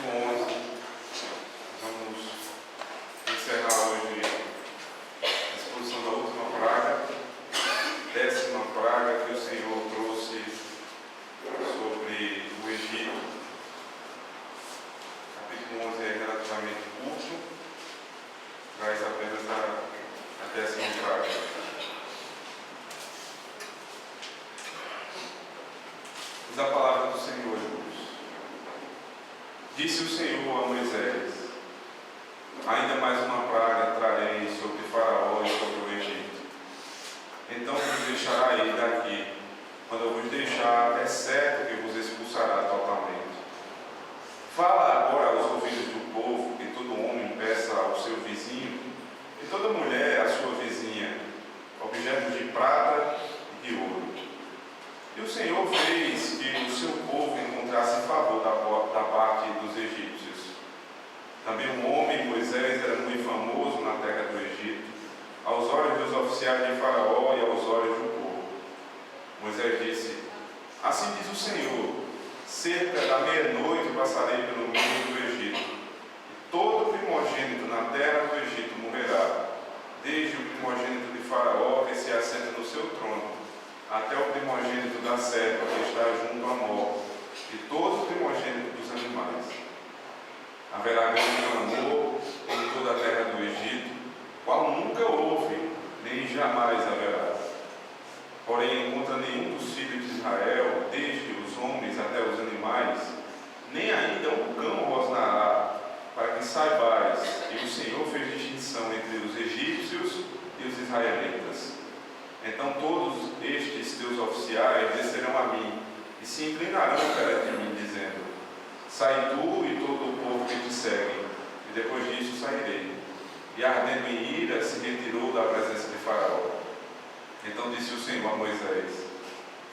capítulo 11. Vamos encerrar hoje a exposição da última praga, 10ª praga que o Senhor trouxe sobre o Egito. O capítulo 11 é relativamente curto, traz apenas a 10ª praga. Diz a palavra do Senhor, irmãos. Disse o Senhor a Moisés: ainda mais uma praga trarei sobre Faraó e sobre o Egito. Então vos deixará ir daqui. Quando eu vos deixar, é certo que vos expulsará totalmente. Fala agora aos ouvidos do povo, que todo homem peça ao seu vizinho, e toda mulher à sua vizinha, objetos de prata e de ouro. E o Senhor fez que o seu povo encontrasse favor da parte dos egípcios. Também um homem, Moisés, era muito famoso na terra do Egito, aos olhos dos oficiais de Faraó e aos olhos do povo. Moisés disse: assim diz o Senhor, cerca da meia-noite passarei pelo meio do Egito, e todo primogênito na terra do Egito morrerá, desde o primogênito de Faraó que se assenta no seu trono, até o primogênito da serva que está junto à morte, e todo o primogênito dos animais. Haverá grande clamor em toda a terra do Egito, qual nunca houve, nem jamais haverá. Porém, contra nenhum dos filhos de Israel, desde os homens até os animais, nem ainda um cão rosnará, para que saibais que o Senhor fez distinção entre os egípcios e os israelitas. Então todos estes teus oficiais descerão a mim e se inclinarão perante mim, dizendo: sai tu e todo o povo que te segue, e depois disso sairei. E ardendo em ira, se retirou da presença de Faraó. Então disse o Senhor a Moisés: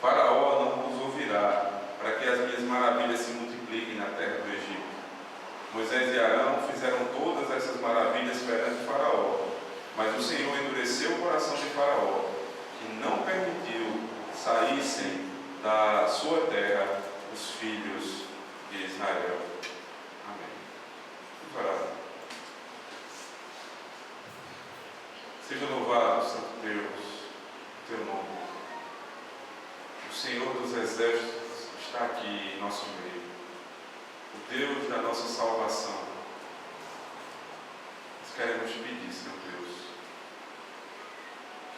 Faraó não vos ouvirá, para que as minhas maravilhas se multipliquem na terra do Egito. Moisés e Arão fizeram todas essas maravilhas perante Faraó, mas o Senhor endureceu o coração de Faraó, que não permitiu saíssem da sua terra os filhos de Israel. Amém. Vamos orar. Seja louvado, Santo Deus, o teu nome. O Senhor dos Exércitos está aqui em nosso meio, o Deus da nossa salvação. Nós queremos pedir, Senhor Deus,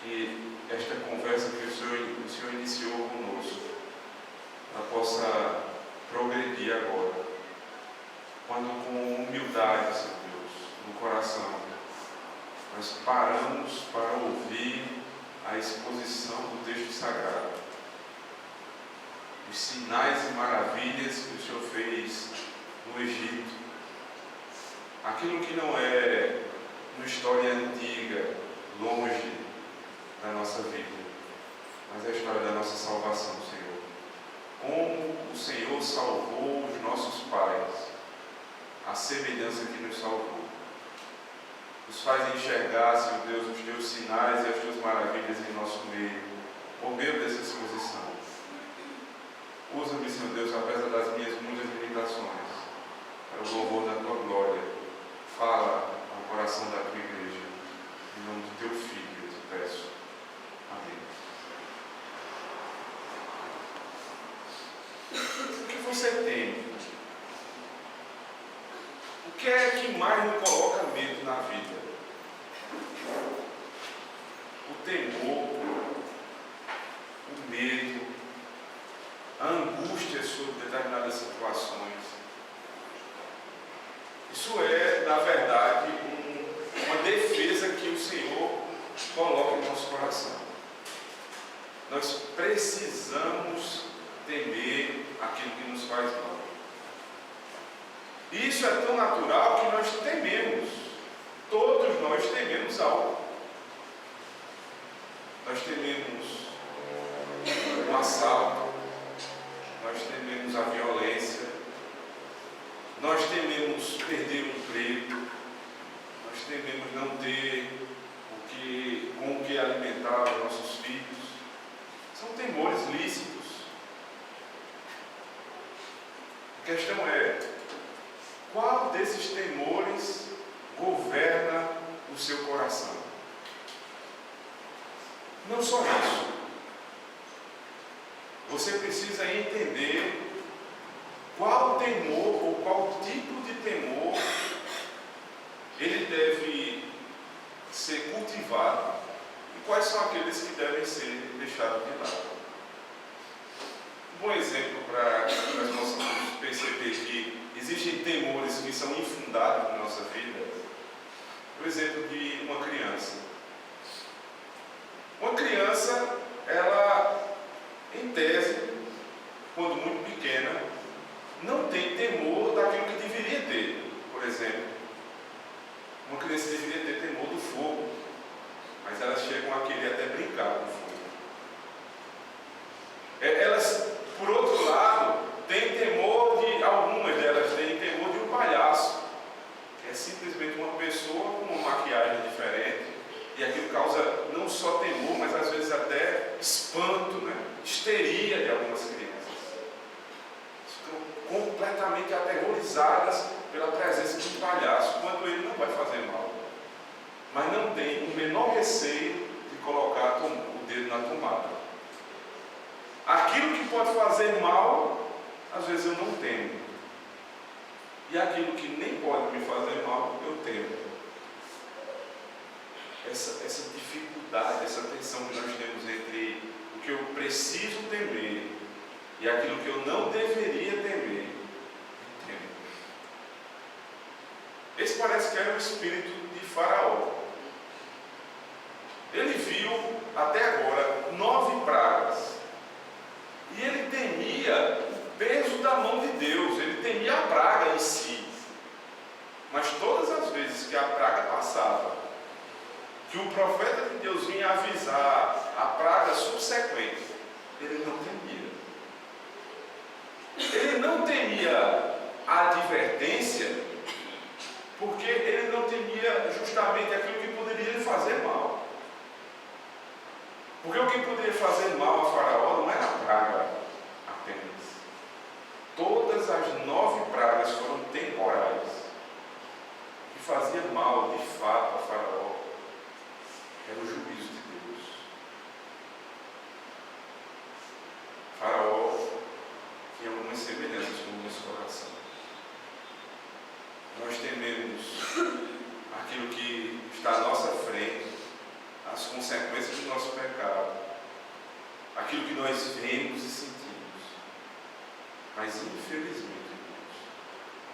que esta conversa que o Senhor iniciou conosco, ela possa progredir agora, quando com humildade, Senhor Deus, no coração, nós paramos para ouvir a exposição do texto sagrado, os sinais e maravilhas que o Senhor fez no Egito, aquilo que não é uma história antiga, longe da nossa vida, mas é a história da nossa salvação, Senhor. Como o Senhor salvou os nossos pais, a semelhança que nos salvou. Nos faz enxergar, Senhor Deus, os teus sinais e as tuas maravilhas em nosso meio, por meio dessa exposição. Usa-me, Senhor Deus, apesar das minhas muitas limitações, para o louvor da tua glória. Fala ao coração da tua igreja, em nome do teu Filho, eu te peço. Amém. O que você tem? O que é que mais nos coloca medo na vida? O temor, o medo, a angústia sobre determinadas situações. Isso é, na verdade, uma defesa que o Senhor coloca em nosso coração. Nós precisamos temer aquilo que nos faz mal. E isso é tão natural que nós tememos. Todos nós tememos algo. Nós tememos um assalto, nós tememos a violência, nós tememos perder um emprego, nós tememos não ter com o que alimentar os nossos filhos. São temores lícitos. A questão é: seu coração. Não só isso. Você precisa entender qual temor ou qual tipo de temor ele deve ser cultivado e quais são aqueles que devem ser deixados de lado. Um bom exemplo para nós possamos perceber que existem temores que são infundados na nossa vida é o exemplo de uma criança. Uma criança, ela, em tese, quando muito pequena, não tem temor daquilo que deveria ter. Por exemplo, uma criança deveria ter temor do fogo, mas elas chegam a querer até brincar com o fogo. Elas, por outro lado, têm temor de, algumas delas têm temor de um palhaço, que é simplesmente uma pessoa com uma maquiagem diferente, e aquilo causa não só temor, mas às vezes até espanto, histeria de algumas crianças. Ficam completamente aterrorizadas pela presença de um palhaço, quando ele não vai fazer mal, mas não tem o menor receio de colocar o dedo na tomada. Aquilo que pode fazer mal, às vezes eu não temo, e aquilo que nem pode me fazer mal, eu temo. Essa dificuldade, essa tensão que nós temos entre o que eu preciso temer e aquilo que eu não deveria temer, eu temo. Esse parece que era o espírito de Faraó. Ele viu, até agora, 9 pragas. E ele temia o peso da mão de Deus, ele temia a praga em si. Mas todas as vezes que a praga passava, que o profeta de Deus vinha avisar a praga subsequente, ele não temia. Ele não temia a advertência, porque ele não temia justamente aquilo que poderia lhe fazer mal. Porque o que poderia fazer mal a Faraó não era a praga apenas. Todas as 9 pragas foram temporais. O que fazia mal de fato a Faraó era o juízo de Deus. Faraó tinha algumas semelhanças com o nosso coração. Nós tememos aquilo que está à nossa frente, as consequências do nosso pecado, aquilo que nós vemos e sentimos. Mas, infelizmente,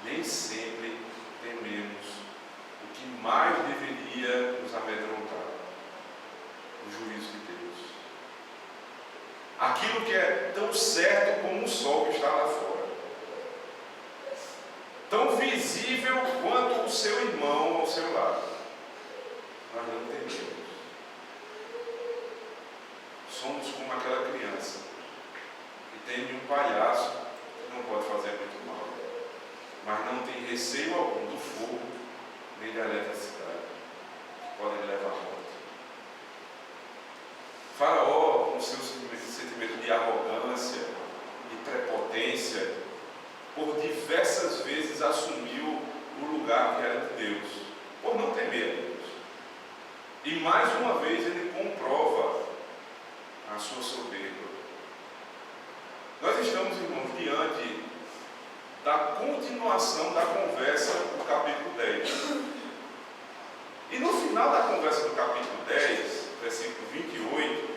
nem sempre tememos o que mais deveria nos amedrontar: o juízo de Deus. Aquilo que é tão certo como o sol que está lá fora, tão visível quanto o seu irmão ao seu lado, nós não tememos. Somos como aquela criança que tem um palhaço que não pode fazer muito mal, mas não tem receio algum do fogo nem da eletricidade, que podem levar à morte. Faraó, com seu sentimento de arrogância, de prepotência, por diversas vezes assumiu o lugar que era de Deus, por não temer a Deus. E mais uma vez ele comprova a sua soberba. Nós estamos, irmãos, diante da continuação da conversa do capítulo 10. E no final da conversa do capítulo 10, versículo 28,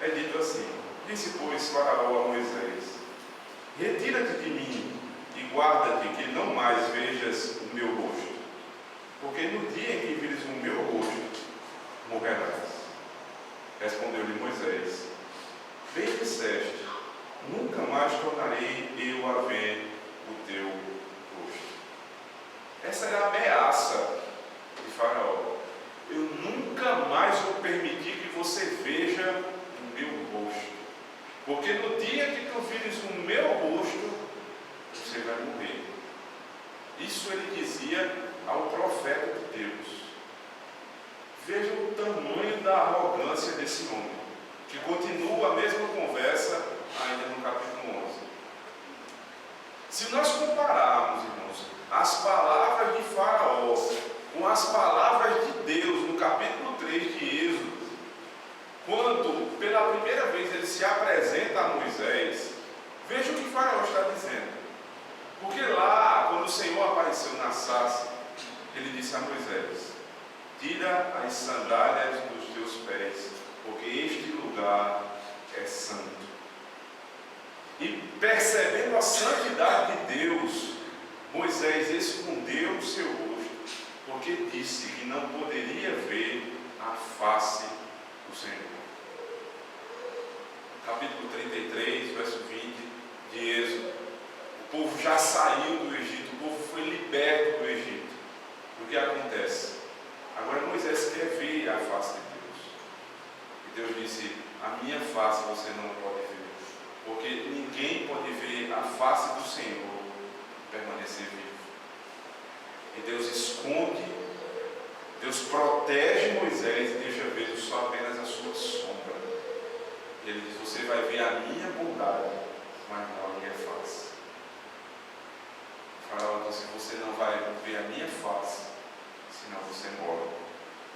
é dito assim: disse, pois, Faraó a Moisés: retira-te de mim e guarda-te que não mais vejas o meu rosto, porque no dia em que vires o meu rosto, morrerás. Respondeu-lhe Moisés: bem disseste, nunca mais tornarei eu a ver o teu rosto. Essa era a ameaça de Faraó. Eu nunca mais vou permitir que você veja o meu rosto, porque no dia que tu vires o meu rosto, você vai morrer. Isso ele dizia ao profeta de Deus. Veja o tamanho da arrogância desse homem, que continua a mesma conversa ainda no capítulo 11. Se nós compararmos, irmãos, as palavras de Faraó com as palavras apareceu na sarça, ele disse a Moisés: tira as sandálias dos teus pés, porque este lugar é santo. E percebendo a santidade de Deus, Moisés escondeu o seu rosto, porque disse que não poderia ver a face do Senhor. Capítulo 33, verso 20 de Êxodo. O povo já saiu do Egito, o povo foi liberto do Egito. O que acontece? Agora Moisés quer ver a face de Deus. E Deus disse: a minha face você não pode ver, porque ninguém pode ver a face do Senhor e permanecer vivo. E Deus esconde, Deus protege Moisés e deixa ver só apenas a sua sombra. E ele diz: você vai ver a minha bondade, mas não a minha face. O faraó disse: você não vai ver a minha face, senão você morre.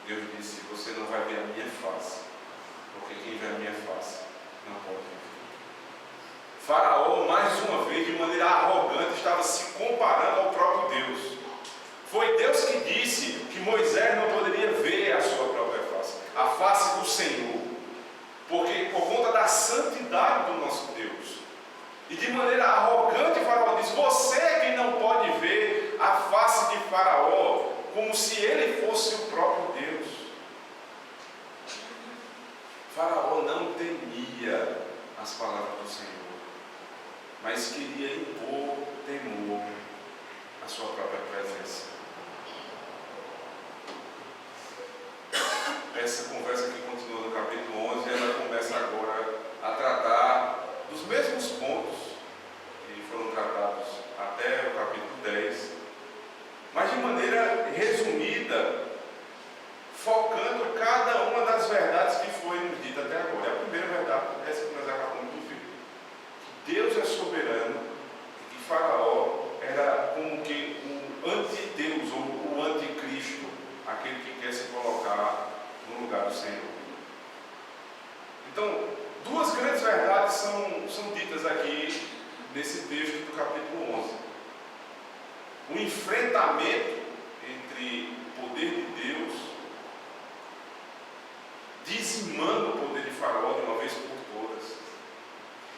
Deus disse: você não vai ver a minha face, porque quem vê a minha face não pode viver. Faraó, mais uma vez, de maneira arrogante, estava se comparando ao próprio Deus. Foi Deus que disse que Moisés não poderia ver a sua própria face, a face do Senhor, porque por conta da santidade do nosso Deus. E de maneira arrogante, Faraó diz: você é quem não pode ver a face de Faraó, como se ele fosse o próprio Deus. Faraó não temia as palavras do Senhor, mas queria impor temor à sua própria presença. Essa conversa que continua no capítulo 11, ela começa agora a tratar dos mesmos pontos que foram tratados até o capítulo 10, mas de maneira resumida, focando cada uma das verdades que foi nos dita até agora. A primeira verdade é essa que nós acabamos de ver: que Deus é soberano e que Faraó era como que o antideus ou o anticristo, aquele que quer se colocar no lugar do Senhor. Então, duas grandes verdades são ditas aqui nesse texto do capítulo 11. O enfrentamento entre o poder de Deus, dizimando o poder de Faraó de uma vez por todas,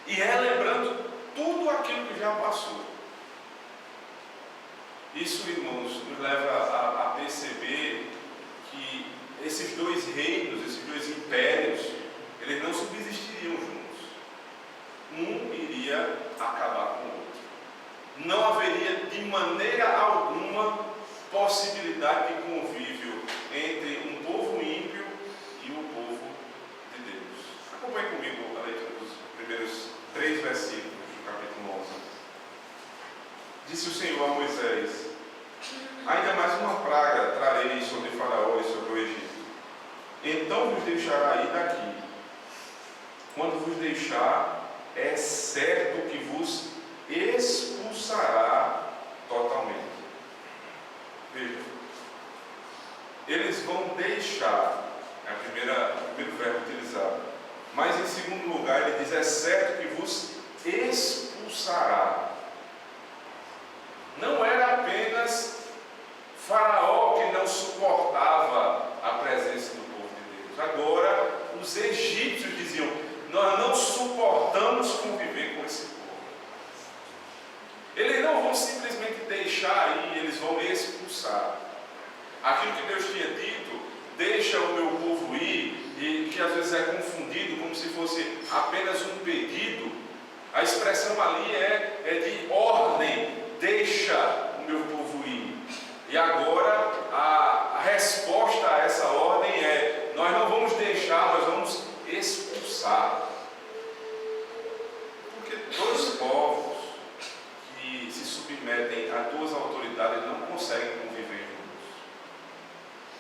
e relembrando tudo aquilo que já passou. Isso, irmãos, nos leva a perceber que esses dois reinos, esses dois impérios, eles não subsistiriam juntos. Um iria acabar com o outro. Não haveria de maneira alguma possibilidade de convívio entre um povo ímpio e o povo de Deus. Acompanhe comigo a leitura dos primeiros 3 versículos do capítulo 11. Disse o Senhor a Moisés: ainda mais uma praga trarei sobre Faraó e sobre o Egito. Então vos deixará ir daqui. Quando vos deixar, é certo que vos expulsará totalmente. Veja, eles vão deixar, é o primeiro verbo utilizado. Mas em segundo lugar, ele diz: é certo que vos expulsará. Não era apenas Faraó que não suportava a presença do povo de Deus. Agora, os egípcios diziam: nós não suportamos conviver com esse povo. Eles não vão simplesmente deixar ir, eles vão expulsar. Aquilo que Deus tinha dito: deixa o meu povo ir, e que às vezes é confundido como se fosse apenas um pedido. A expressão ali é de ordem: deixa o meu povo ir. E agora a resposta a essa ordem é: nós não vamos deixar, nós vamos expulsar. Porque dois povos que se submetem a duas autoridades não conseguem conviver juntos.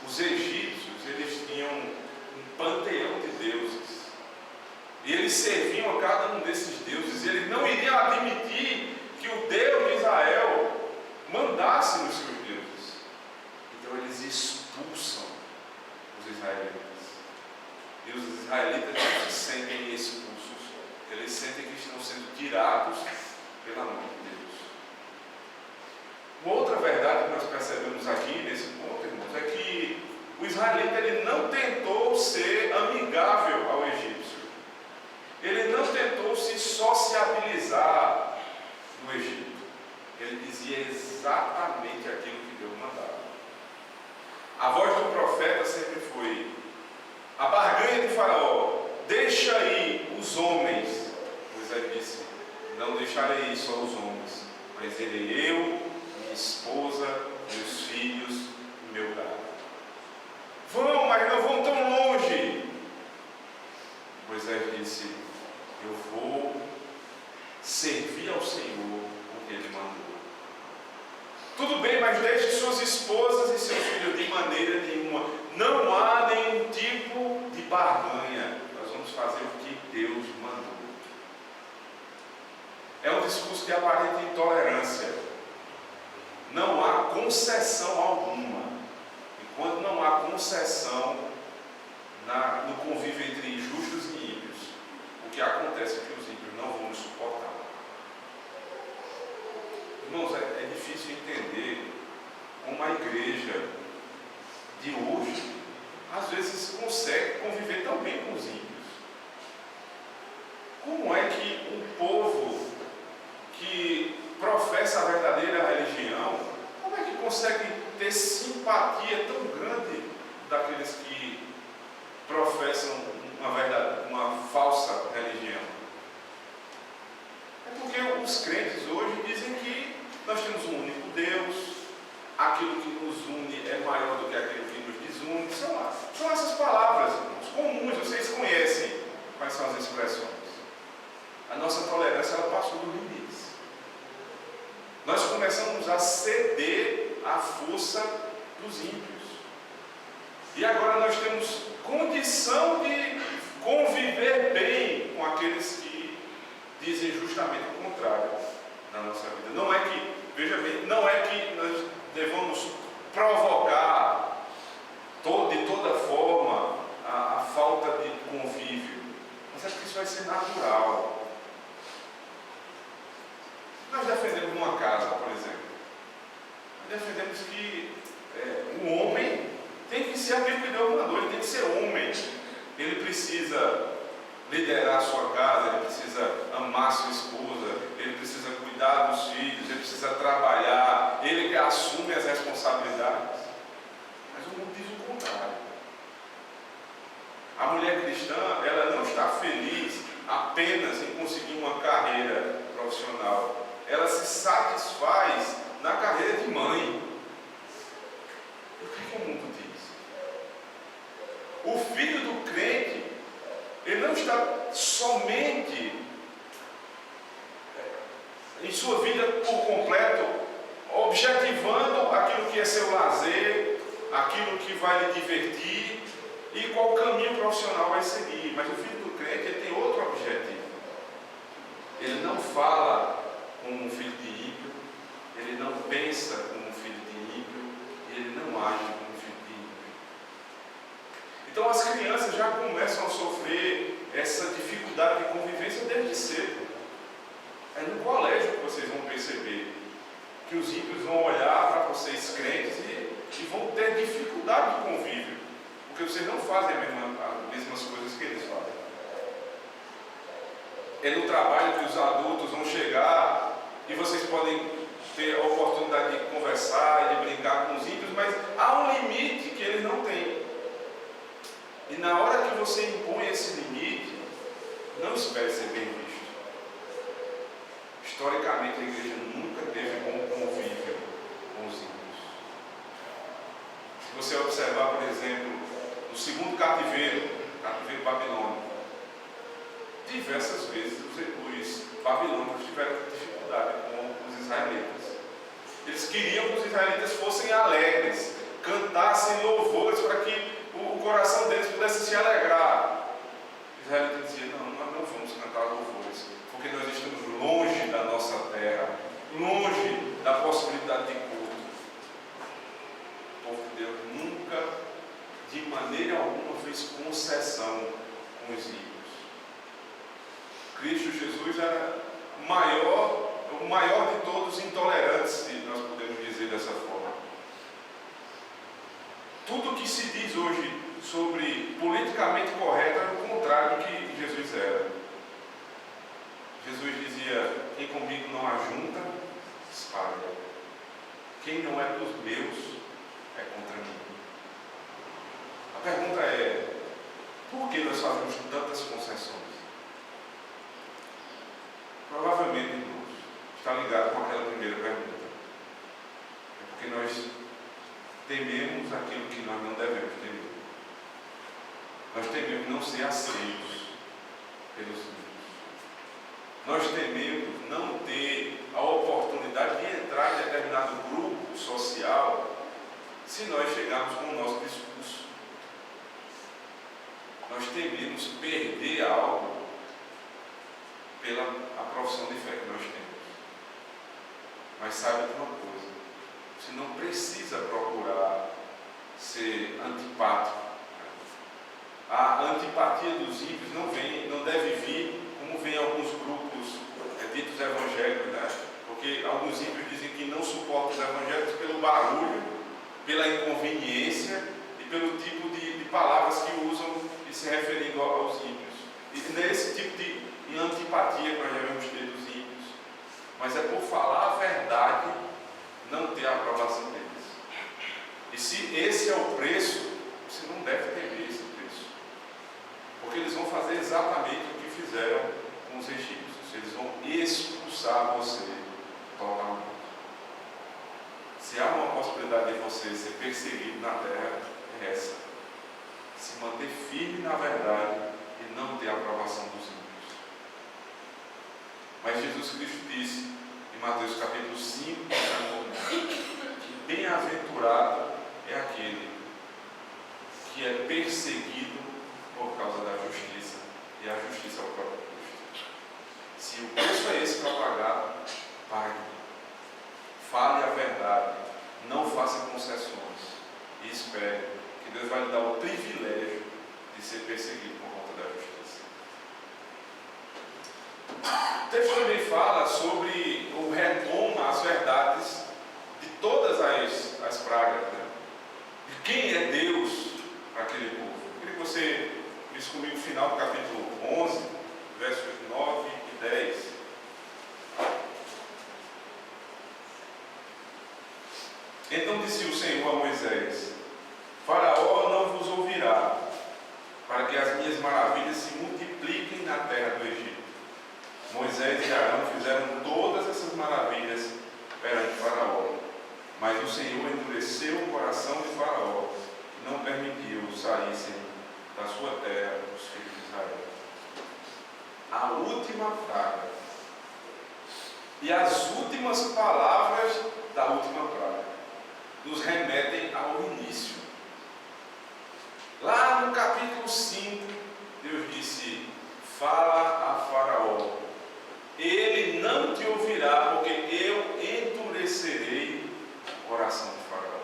Os egípcios, eles tinham um panteão de deuses, e eles serviam a cada um desses deuses, e eles não iriam admitir que o Deus de Israel mandasse nos seus deuses. Então eles expulsam os israelitas. E os israelitas não se sentem expulsos, eles sentem que estão sendo tirados pela mão de Deus. Uma outra verdade nós percebemos aqui nesse ponto, irmãos, é que o israelita ele não tentou ser amigável ao egípcio. Ele não tentou se sociabilizar no Egito. Ele dizia exatamente aquilo que Deus mandava. A voz do profeta sempre foi: a barganha de Faraó, deixa aí os homens. Moisés disse: não deixarei só os homens, mas irei eu, minha esposa, meus filhos e meu gado. Vão, mas não vão tão longe. Moisés disse: eu vou servir ao Senhor porque Ele mandou. Tudo bem, mas deixe suas esposas e seus filhos de maneira nenhuma. Não há nenhum tipo de barganha. Nós vamos fazer o que Deus mandou. É um discurso de aparente intolerância. Não há concessão alguma. E quando não há concessão no convívio entre justos e ímpios, o que acontece é que os ímpios não vão nos suportar. Irmãos, é difícil entender como a igreja de hoje às vezes consegue conviver tão bem com os ímpios. Como é que um povo que professa a verdadeira religião, como é que consegue ter simpatia tão grande daqueles que professam uma falsa religião? É porque os crentes hoje dizem que nós temos um único Deus, aquilo que nos une é maior do que aquilo que nos desune. São essas palavras, irmãos, comuns, vocês conhecem quais são as expressões. A nossa tolerância ela passou dos limites. Nós começamos a ceder à força dos ímpios. E agora nós temos condição de conviver bem com aqueles que dizem justamente o contrário na nossa vida. Não é que, veja bem, não é que nós devamos provocar de toda forma a falta de convívio, mas acho que isso vai ser natural. Nós defendemos uma casa, por exemplo. Nós defendemos que o homem tem que ser aquilo que Deus mandou, ele tem que ser homem. Ele precisa liderar a sua casa, ele precisa amar a sua esposa, ele precisa cuidar dos filhos, ele precisa trabalhar, ele assume as responsabilidades. Mas o mundo diz o contrário. A mulher cristã, ela não está feliz apenas em conseguir uma carreira profissional. Ela se satisfaz na carreira de mãe. E o que o mundo diz? O filho do crente, ele não está somente em sua vida por completo objetivando aquilo que é seu lazer, aquilo que vai lhe divertir e qual caminho profissional vai seguir. Mas o filho do crente ele tem outro objetivo. Ele não fala como um filho de ímpio, ele não pensa como um filho de ímpio, e ele não age como um filho de ímpio. Então as crianças já começam a sofrer essa dificuldade de convivência desde cedo. É no colégio que vocês vão perceber que os ímpios vão olhar para vocês crentes e vão ter dificuldade de convívio, porque vocês não fazem as mesmas coisas que eles fazem. É no trabalho que os adultos vão chegar e vocês podem ter a oportunidade de conversar e de brincar com os ímpios, mas há um limite que eles não têm. E na hora que você impõe esse limite, não espere ser bem visto. Historicamente, a igreja nunca teve bom convívio com os ímpios. Se você observar, por exemplo, no segundo cativeiro babilônico, diversas vezes os babilônicos tiveram dificuldade com os israelitas. Eles queriam que os israelitas fossem alegres, cantassem louvores para que o coração deles pudesse se alegrar. Os israelitas diziam: nós não vamos cantar louvores, porque nós estamos longe da nossa terra, longe da possibilidade de culto. O povo de Deus nunca, de maneira alguma, fez concessão com os ímpios. Cristo Jesus era o maior de todos os intolerantes, se nós podemos dizer dessa forma. que se diz hoje sobre politicamente correto é o contrário do que Jesus era. Jesus dizia: quem comigo não ajunta, espalha. Quem não é dos meus é contra mim. A pergunta é: por que nós fazemos tantas concessões? Provavelmente, irmãos, está ligado com aquela primeira pergunta. É porque nós tememos aquilo que nós não devemos temer. Nós tememos não ser aceitos pelos ímpios. Nós tememos não ter a oportunidade de entrar em determinado grupo social se nós chegarmos com o nosso discurso. Nós tememos perder algo pela a profissão de fé que nós temos. Mas saiba de uma coisa: você não precisa procurar ser antipático. A antipatia dos ímpios não deve vir como vem alguns grupos ditos evangélicos, né? Porque alguns ímpios dizem que não suportam os evangélicos pelo barulho, pela inconveniência e pelo tipo de palavras que usam e se referindo aos ímpios. E não é esse tipo de antipatia que nós devemos ter dos ímpios, mas é por falar a verdade, não ter a aprovação deles. E se esse é o preço, você não deve temer esse preço, porque eles vão fazer exatamente o que fizeram com os egípcios. Eles vão expulsar você totalmente. Se há uma possibilidade de você ser perseguido na terra, é essa: se manter firme na verdade e não ter a aprovação dos ímpios. Mas Jesus Cristo disse em Mateus capítulo 5, que bem-aventurado é aquele que é perseguido por causa da justiça, e a justiça é o próprio Cristo. Se o preço é esse para pagar, pague. Fale a verdade, não faça concessões e espere que Deus vai lhe dar o privilégio de ser perseguido por conta da justiça. O texto também fala sobre, ou retoma as verdades de todas as pragas, né? De quem é Deus para aquele povo. Eu queria que você lesse comigo o final do capítulo 11, versos 9 e 10. Então disse o Senhor a Moisés: Faraó não vos ouvirá, para que as minhas maravilhas se multipliquem na terra do Egito. Moisés e Arão fizeram todas essas maravilhas perante Faraó, mas o Senhor endureceu o coração de Faraó, que não permitiu saíssem da sua terra os filhos de Israel. A última praga e as últimas palavras da última praga nos remetem ao início. Lá no capítulo 5, Deus disse: fala a Faraó, ele não te ouvirá, porque eu endurecerei o coração de Faraó.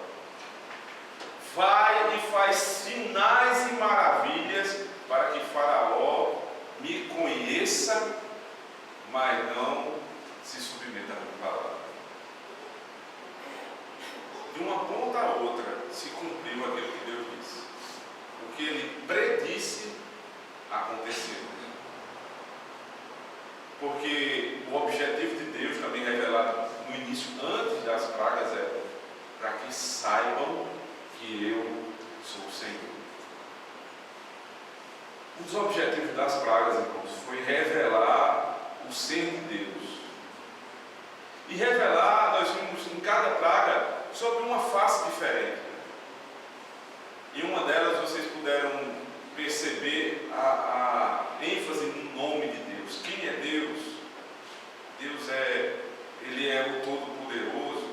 Vai e faz sinais e maravilhas para que Faraó me conheça, mas não se submeta à minha palavra. De uma ponta a outra se cumpriu aquilo que Deus disse. O que ele predisse aconteceu. Porque o objetivo de Deus, também revelado no início, antes das pragas, é para que saibam que eu sou o Senhor. Um dos objetivos das pragas, irmãos, foi revelar o ser de Deus. E revelar, nós vimos em cada praga sobre uma face diferente. E uma delas vocês puderam perceber a ênfase no nome de Deus. Quem é Deus? Deus Ele é o Todo-Poderoso.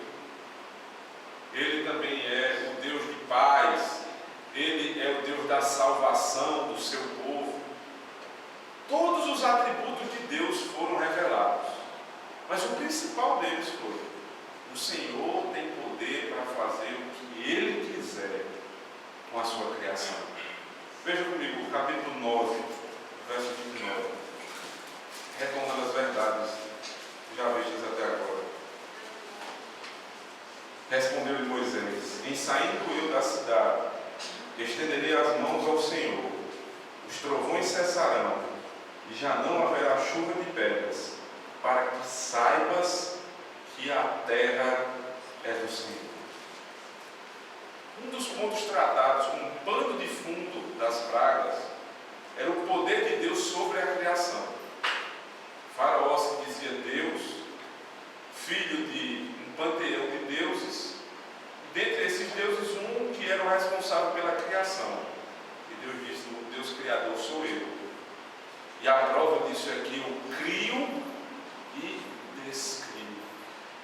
Ele também é o Deus de paz. Ele é o Deus da salvação do seu povo. Todos os atributos de Deus foram revelados. Mas o principal deles foi: o Senhor tem poder para fazer o que Ele quiser com a sua criação. Veja comigo o capítulo 9, verso 29. Retomando as verdades já vistas até agora. Respondeu-lhe Moisés: em saindo eu da cidade, Estenderei as mãos ao Senhor, os trovões cessarão, e já não haverá chuva de pedras, para que saibas que a terra é do Senhor. Um dos pontos tratados como pano de fundo das pragas era o poder de Deus sobre a criação. Faraó se dizia Deus, filho de um panteão de deuses, e dentre esses deuses um que era o responsável pela criação. E Deus disse, o Deus criador sou eu. E a prova disso é que eu crio e descrio.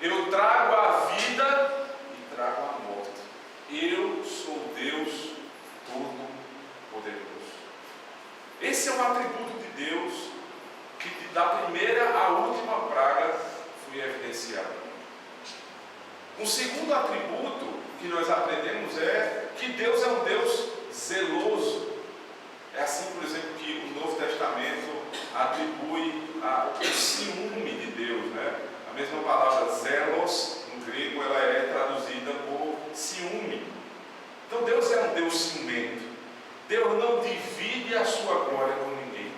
Eu trago a vida e trago a morte. Eu sou Deus Todo-Poderoso. Esse é um atributo de Deus que da primeira à última praga foi evidenciado. Um segundo atributo que nós aprendemos é que Deus é um Deus zeloso. É assim, por exemplo, que o Novo Testamento atribui o ciúme de Deus, né? A mesma palavra zelos, no grego, ela é traduzida por ciúme. Então Deus é um Deus ciumento. Deus não divide a sua glória com ninguém.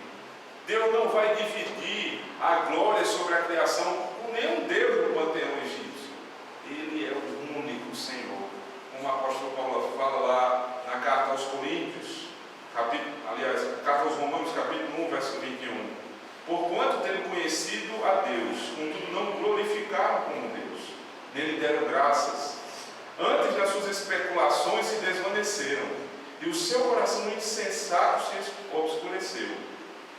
Deus não vai dividir a glória sobre a criação com nenhum Deus do panteão egípcio. Ele é o único Senhor. Como o apóstolo Paulo fala lá na carta aos Coríntios, carta aos Romanos, capítulo 1, verso 21. Porquanto, tendo conhecido a Deus, contudo não glorificaram como Deus, nem lhe deram graças. Antes das suas especulações se desvaneceram, e o seu coração insensato se obscureceu.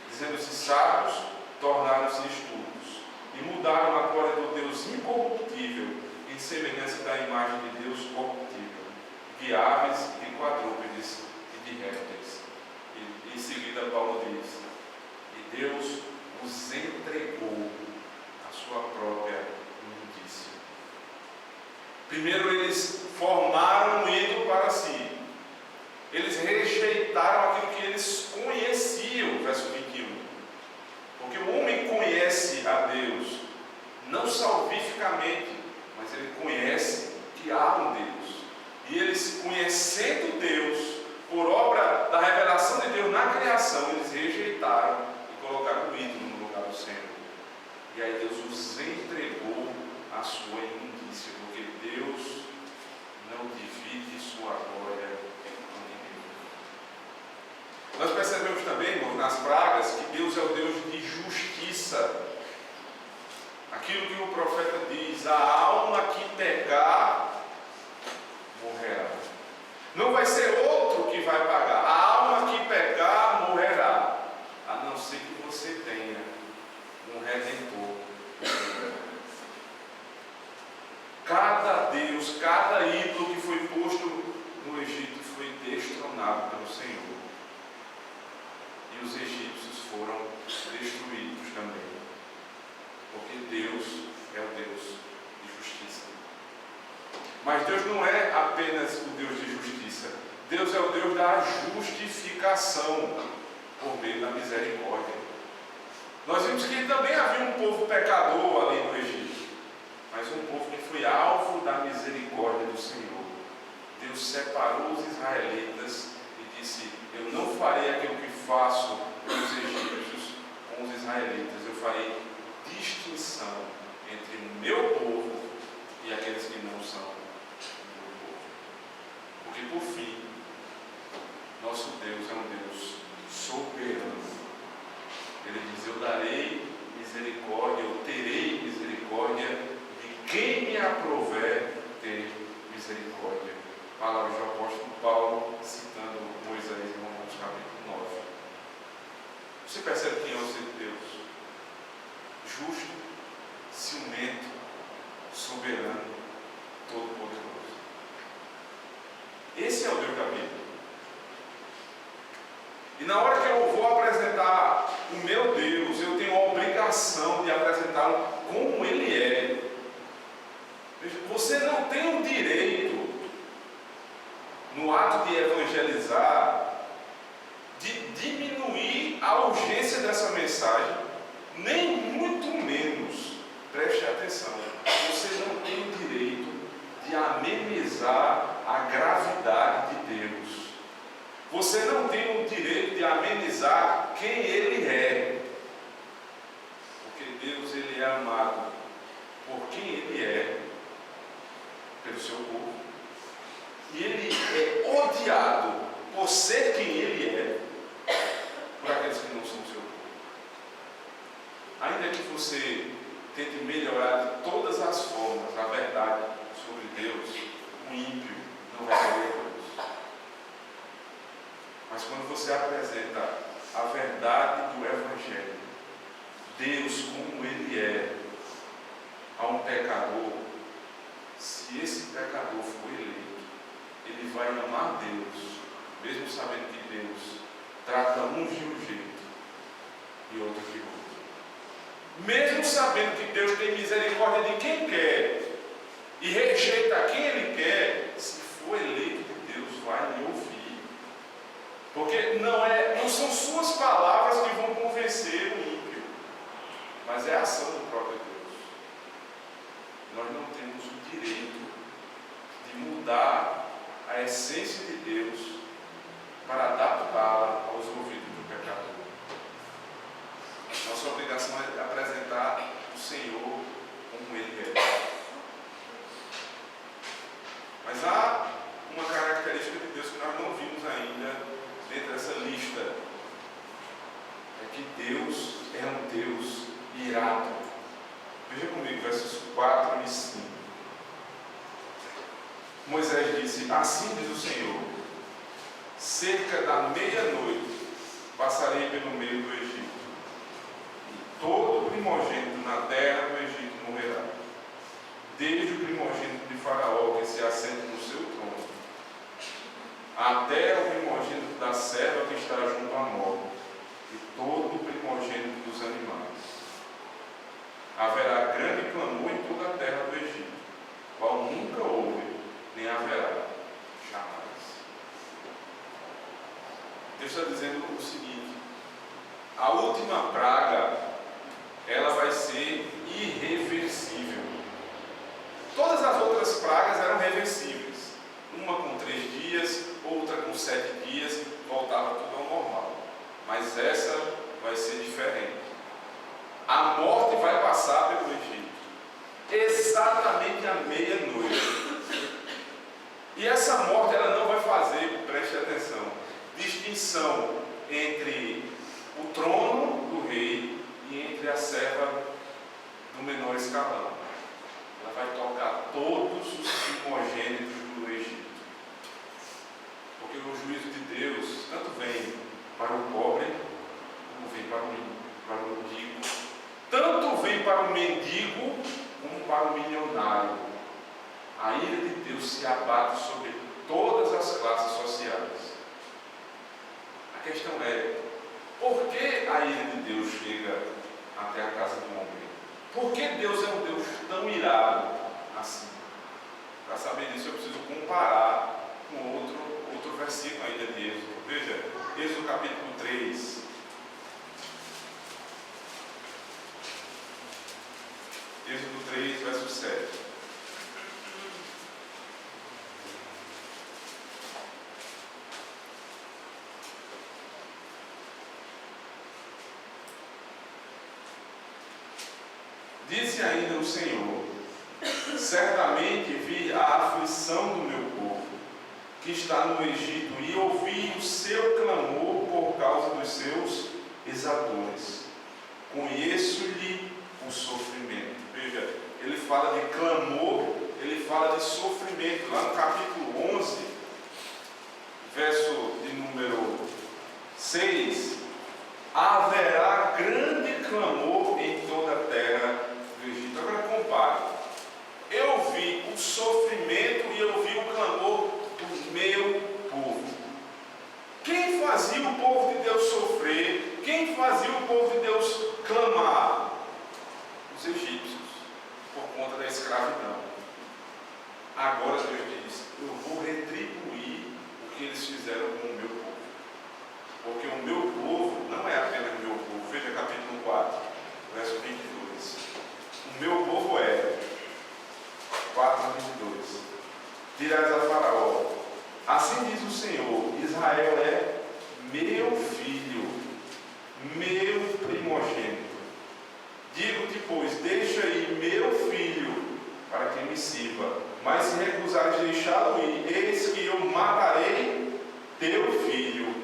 Dizendo-se sábios, tornaram-se estúpidos, e mudaram a glória do Deus incorruptível, em semelhança da imagem de Deus corruptível, de aves, de quadrúpedes e de répteis. E em seguida Paulo diz, e Deus os entregou à sua própria imundícia. Primeiro eles formaram um ídolo para si. Eles rejeitaram aquilo que eles conheciam, verso 21. Porque o homem conhece a Deus, não salvificamente, mas ele conhece que há um Deus. E eles, conhecendo Deus, por obra da revelação de Deus na criação, eles rejeitaram e colocaram o ídolo no lugar do Senhor. E aí Deus os entregou à sua imundícia, porque Deus não divide sua glória com ninguém. Nós percebemos também, irmãos, nas pragas, que Deus é o Deus de justiça. Aquilo que o profeta diz, a alma que pecar, morrerá. Não vai ser outro que vai pagar. A alma que pecar, morrerá. A não ser que você tenha um redentor. Cada Deus, cada ídolo que foi posto no Egito foi destronado pelo Senhor. E os egípcios foram destruídos também. Porque Deus é o Deus de justiça. Mas Deus não é apenas o Deus de justiça. Deus é o Deus da justificação por meio da misericórdia. Nós vimos que também havia um povo pecador ali no Egito, mas um povo que foi alvo da misericórdia do Senhor. Deus separou os israelitas e disse, eu não farei aquilo que faço com os egípcios, com os israelitas. Eu farei distinção entre o meu povo e aqueles que não são o meu povo. Porque, por fim, nosso Deus é um Deus soberano. Ele diz, eu darei misericórdia, eu terei misericórdia de quem me aprouver ter misericórdia. Palavras do apóstolo Paulo, citando Moisés em Romanos capítulo 9. Você percebe quem é o seu Deus? Justo, ciumento, soberano, todo-poderoso. Esse é o Deus da Bíblia. E na hora que eu vou apresentar o meu Deus, eu tenho a obrigação de apresentá-lo como Ele é. Você não tem o direito, no ato de evangelizar, de diminuir a urgência dessa mensagem, nem muito menos, preste atenção, você não tem o direito de amenizar a gravidade de Deus. Você não tem o direito de amenizar quem ele é. Porque Deus, ele é amado por quem ele é, pelo seu povo. E ele é odiado por ser quem ele é, por aqueles que não são seu povo. Ainda que você tente melhorar de todas as formas a verdade sobre Deus, o ímpio não vai querer Deus. Mas quando você apresenta a verdade do Evangelho, Deus como ele é, a um pecador, se esse pecador for eleito, ele vai amar Deus, mesmo sabendo que Deus trata uns de um jeito e outro de outro. Mesmo sabendo que Deus tem misericórdia de quem quer e rejeita quem ele quer, se for eleito de Deus, vai lhe ouvir. Porque não são suas palavras que vão convencer o ímpio, mas é a ação do próprio Deus. Nós não temos o direito de mudar a essência de Deus para adaptá-la aos ouvidos do pecador. Nossa obrigação é apresentar o Senhor como ele é. Mas há uma característica de Deus que nós não vimos ainda dentro dessa lista. É que Deus é um Deus irado. Veja comigo, versos 4 e 5. Moisés disse: assim diz o Senhor, cerca da meia-noite passarei pelo meio do Egito, e todo primogênito na terra do Egito morrerá, desde o primogênito de Faraó que se assenta no seu trono, até o primogênito da serva que está junto à moda, e todo o primogênito dos animais. Haverá grande clamor em toda a terra do Egito, qual nunca houve, nem haverá jamais. Deus está dizendo o seguinte: a última praga, ela vai ser irreversível. Todas as outras pragas eram reversíveis. Uma com 3 dias, outra com 7 dias, voltava tudo ao normal. Mas essa vai ser diferente. A morte vai passar pelo Egito, exatamente à meia-noite. E essa morte, ela não vai fazer, preste atenção, distinção entre o trono do rei e entre a serva do menor escalão. Ela vai tocar todos os primogênitos do Egito. Porque o juízo de Deus tanto vem para o pobre, como vem para o mendigo. Tanto vem para o mendigo, como para o milionário. A ira de Deus se abate sobre todas as classes sociais. A questão é, por que a ira de Deus chega até a casa do homem? Por que Deus é um Deus tão irado assim? Para saber disso, eu preciso comparar com outro versículo ainda de Êxodo. Veja, Êxodo capítulo 3. Êxodo 3, verso 7. Disse ainda o Senhor: certamente vi a aflição do meu povo, que está no Egito, e ouvi o seu clamor por causa dos seus exatores. Conheço-lhe o sofrimento. Veja, ele fala de clamor, ele fala de sofrimento. Lá no capítulo 11, verso de número 6, haverá grande clamor em toda a terra do Egito. Agora compare. Eu vi o sofrimento e eu vi o clamor do meu povo. Quem fazia o povo de Deus sofrer? Quem fazia o povo de Deus clamar? Os egípcios, por conta da escravidão. Agora Deus diz: eu vou retribuir o que eles fizeram com o meu povo. Porque o meu povo não é apenas o meu povo. Veja capítulo 4, verso 22. O meu povo é 4:22. Dirás a Faraó: Assim diz o Senhor: Israel é meu filho, meu primogênito. Digo-te, pois, deixa ir meu filho para que me sirva. Mas se recusares deixá-lo ir, eis que eu matarei teu filho,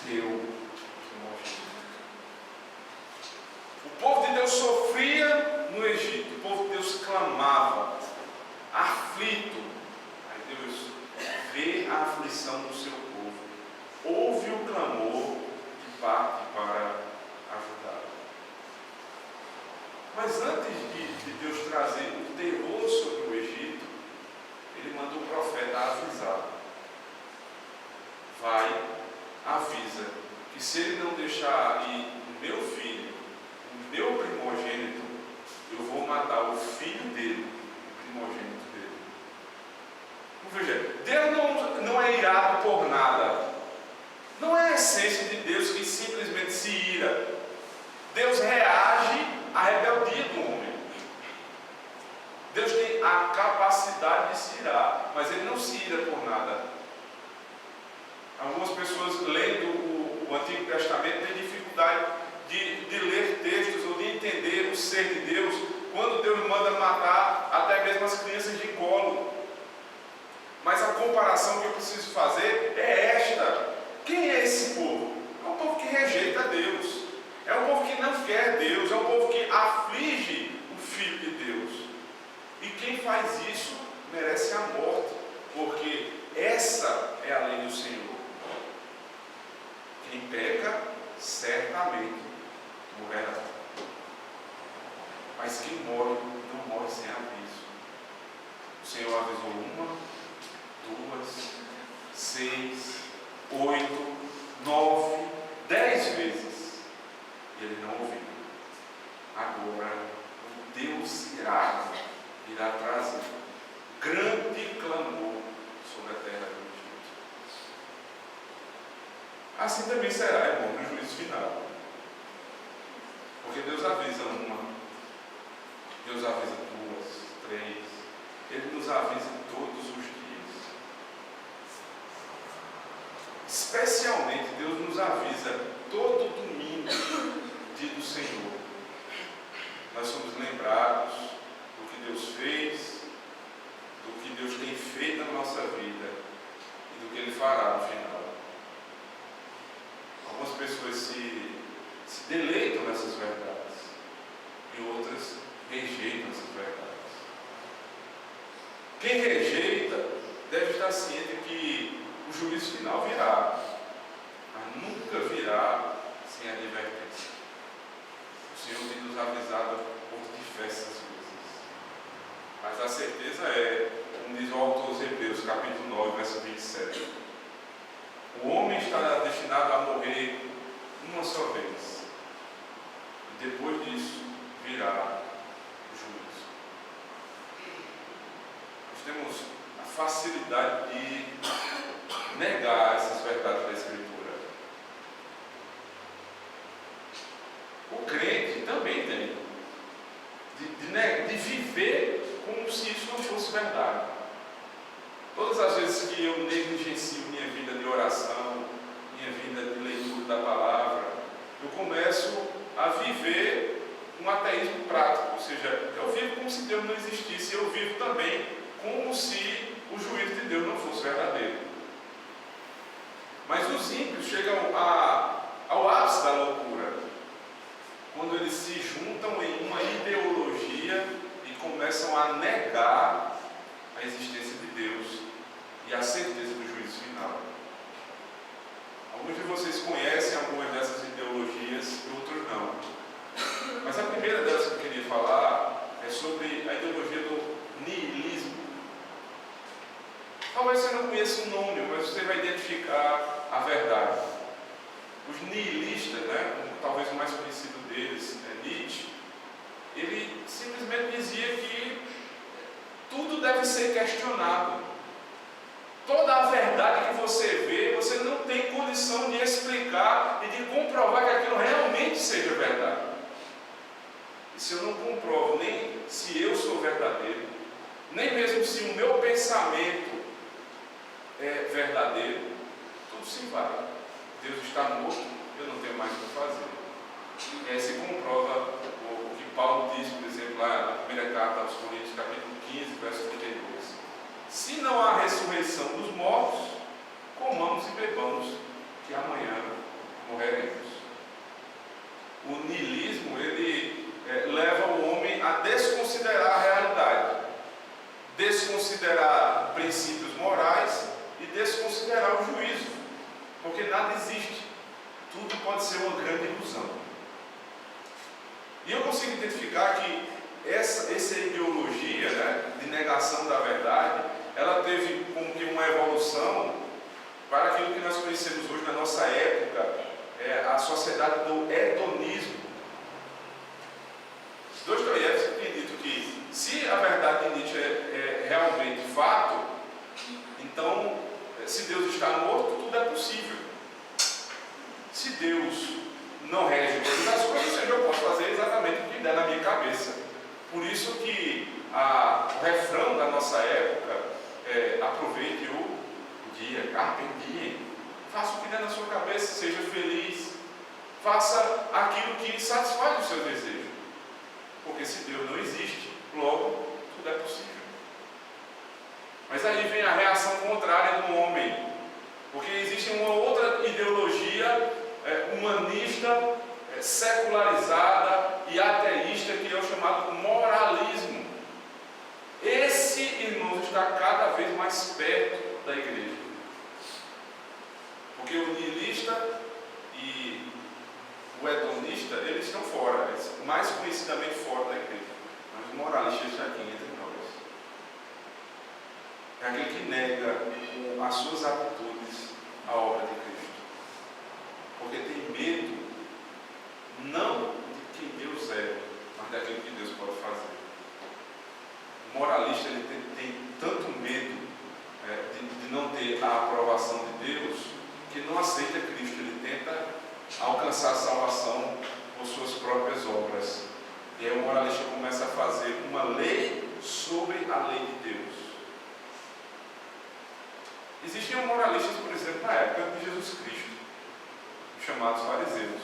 teu primogênito. O povo de Deus sofria no Egito, o povo de Deus clamava, aflito. Aí Deus vê a aflição do seu povo, ouve o clamor e parte para ajudá-lo. Mas antes de Deus trazer o terror sobre o Egito, Ele manda o profeta avisar. Vai, avisa, que se ele não deixar ir o meu filho, o meu primogênito, eu vou matar o filho dele, o primogênito dele. Veja, Deus não é irado por nada. Não é a essência de Deus que simplesmente se ira. Deus reage à rebeldia do homem. Deus tem a capacidade de se irar, mas Ele não se ira por nada. Algumas pessoas lendo o Antigo Testamento têm dificuldade de ler textos ou de entender o ser de Deus, quando Deus manda matar até mesmo as crianças de colo. Mas a comparação que eu preciso fazer é esta. Quem é esse povo? É um povo que rejeita Deus. É um povo que não quer Deus. É um povo que aflige o Filho de Deus. E quem faz isso merece a morte, porque essa é a lei do Senhor. Quem peca, certamente morrerá. Mas quem morre, não morre sem aviso. O Senhor avisou 1, 2, 6, 8, 9, 10 vezes. E ele não ouviu. Agora, o Deus irado irá trazer grande clamor sobre a terra do Egito. Assim também será, irmão, no juízo final. Porque Deus avisa 1, Deus avisa 2, 3. Ele nos avisa todos os dias. Especialmente, Deus nos avisa todo domingo, dia do Senhor. Nós somos lembrados do que Deus fez, do que Deus tem feito na nossa vida e do que Ele fará no final. Algumas pessoas se deleitam nessas verdades e outras rejeitam essas verdades. Quem rejeita deve estar ciente que o juízo final virá, mas nunca virá sem advertência. O Senhor tem nos avisado por diversas vezes. Mas a certeza é, como diz o autor aos Hebreus, capítulo 9, verso 27. O homem está destinado a morrer uma só vez. E depois disso virá o juízo. Nós temos a facilidade de negar essas verdades da Escritura. O crente também tem. De viver como se isso não fosse verdade. Todas as vezes que eu negligencio minha vida de oração, minha vida de leitura da palavra, eu começo a viver um ateísmo prático. Ou seja, eu vivo como se Deus não existisse. Eu vivo também como se o juízo de Deus não fosse verdadeiro. Mas os ímpios chegam ao ápice da loucura, quando eles se juntam em uma ideologia e começam a negar a existência de Deus e a certeza do juízo final. Alguns de vocês conhecem algumas dessas ideologias e outros não. Mas a primeira delas que eu queria falar é sobre a ideologia do niilismo. Talvez você não conheça o nome, mas você vai identificar a verdade. Os niilistas, talvez o mais conhecido deles é Nietzsche, ele simplesmente dizia que tudo deve ser questionado. Toda a verdade que você vê, você não tem condição de explicar e de comprovar que aquilo realmente seja verdade. E se eu não comprovo nem se eu sou verdadeiro, nem mesmo se o meu pensamento é verdadeiro, tudo se vai. Deus está morto, eu não tenho mais o que fazer. Se comprova o que Paulo diz, por exemplo, lá na primeira carta aos Coríntios, capítulo 15, verso 32. Se não há ressurreição dos mortos, comamos e bebamos, que amanhã morreremos. O niilismo, ele leva o homem a desconsiderar a realidade, desconsiderar princípios morais e desconsiderar o juízo, porque nada existe, tudo pode ser uma grande ilusão. E eu consigo identificar que essa ideologia, né, de negação da verdade, ela teve como que uma evolução para aquilo que nós conhecemos hoje na nossa época, a sociedade do hedonismo. Dostoiévski tem dito que se a verdade de Nietzsche é realmente fato, então, se Deus está morto, tudo é possível. Se Deus não rege todas as coisas, ou seja, eu posso fazer exatamente o que der na minha cabeça. Por isso que o refrão da nossa época é: aproveite o dia, carpe diem, faça o que der na sua cabeça, seja feliz, faça aquilo que satisfaz o seu desejo. Porque se Deus não existe, logo tudo é possível. Mas aí vem a reação contrária do homem, porque existe uma outra ideologia humanista, secularizada e ateísta, que é o chamado moralismo. Esse, irmãos, está cada vez mais perto da igreja. Porque o niilista e o hedonista, eles estão fora, mais conhecidamente fora da igreja. Mas o moralista está aqui entre nós. É aquele que nega as suas atitudes à obra de Cristo. Porque tem medo, não de quem Deus é, mas daquilo que Deus pode fazer. O moralista, ele tem tanto medo de não ter a aprovação de Deus, que não aceita Cristo. Ele tenta alcançar a salvação por suas próprias obras. E aí o moralista começa a fazer uma lei sobre a lei de Deus. Existiam moralistas, por exemplo, na época de Jesus Cristo, os chamados fariseus.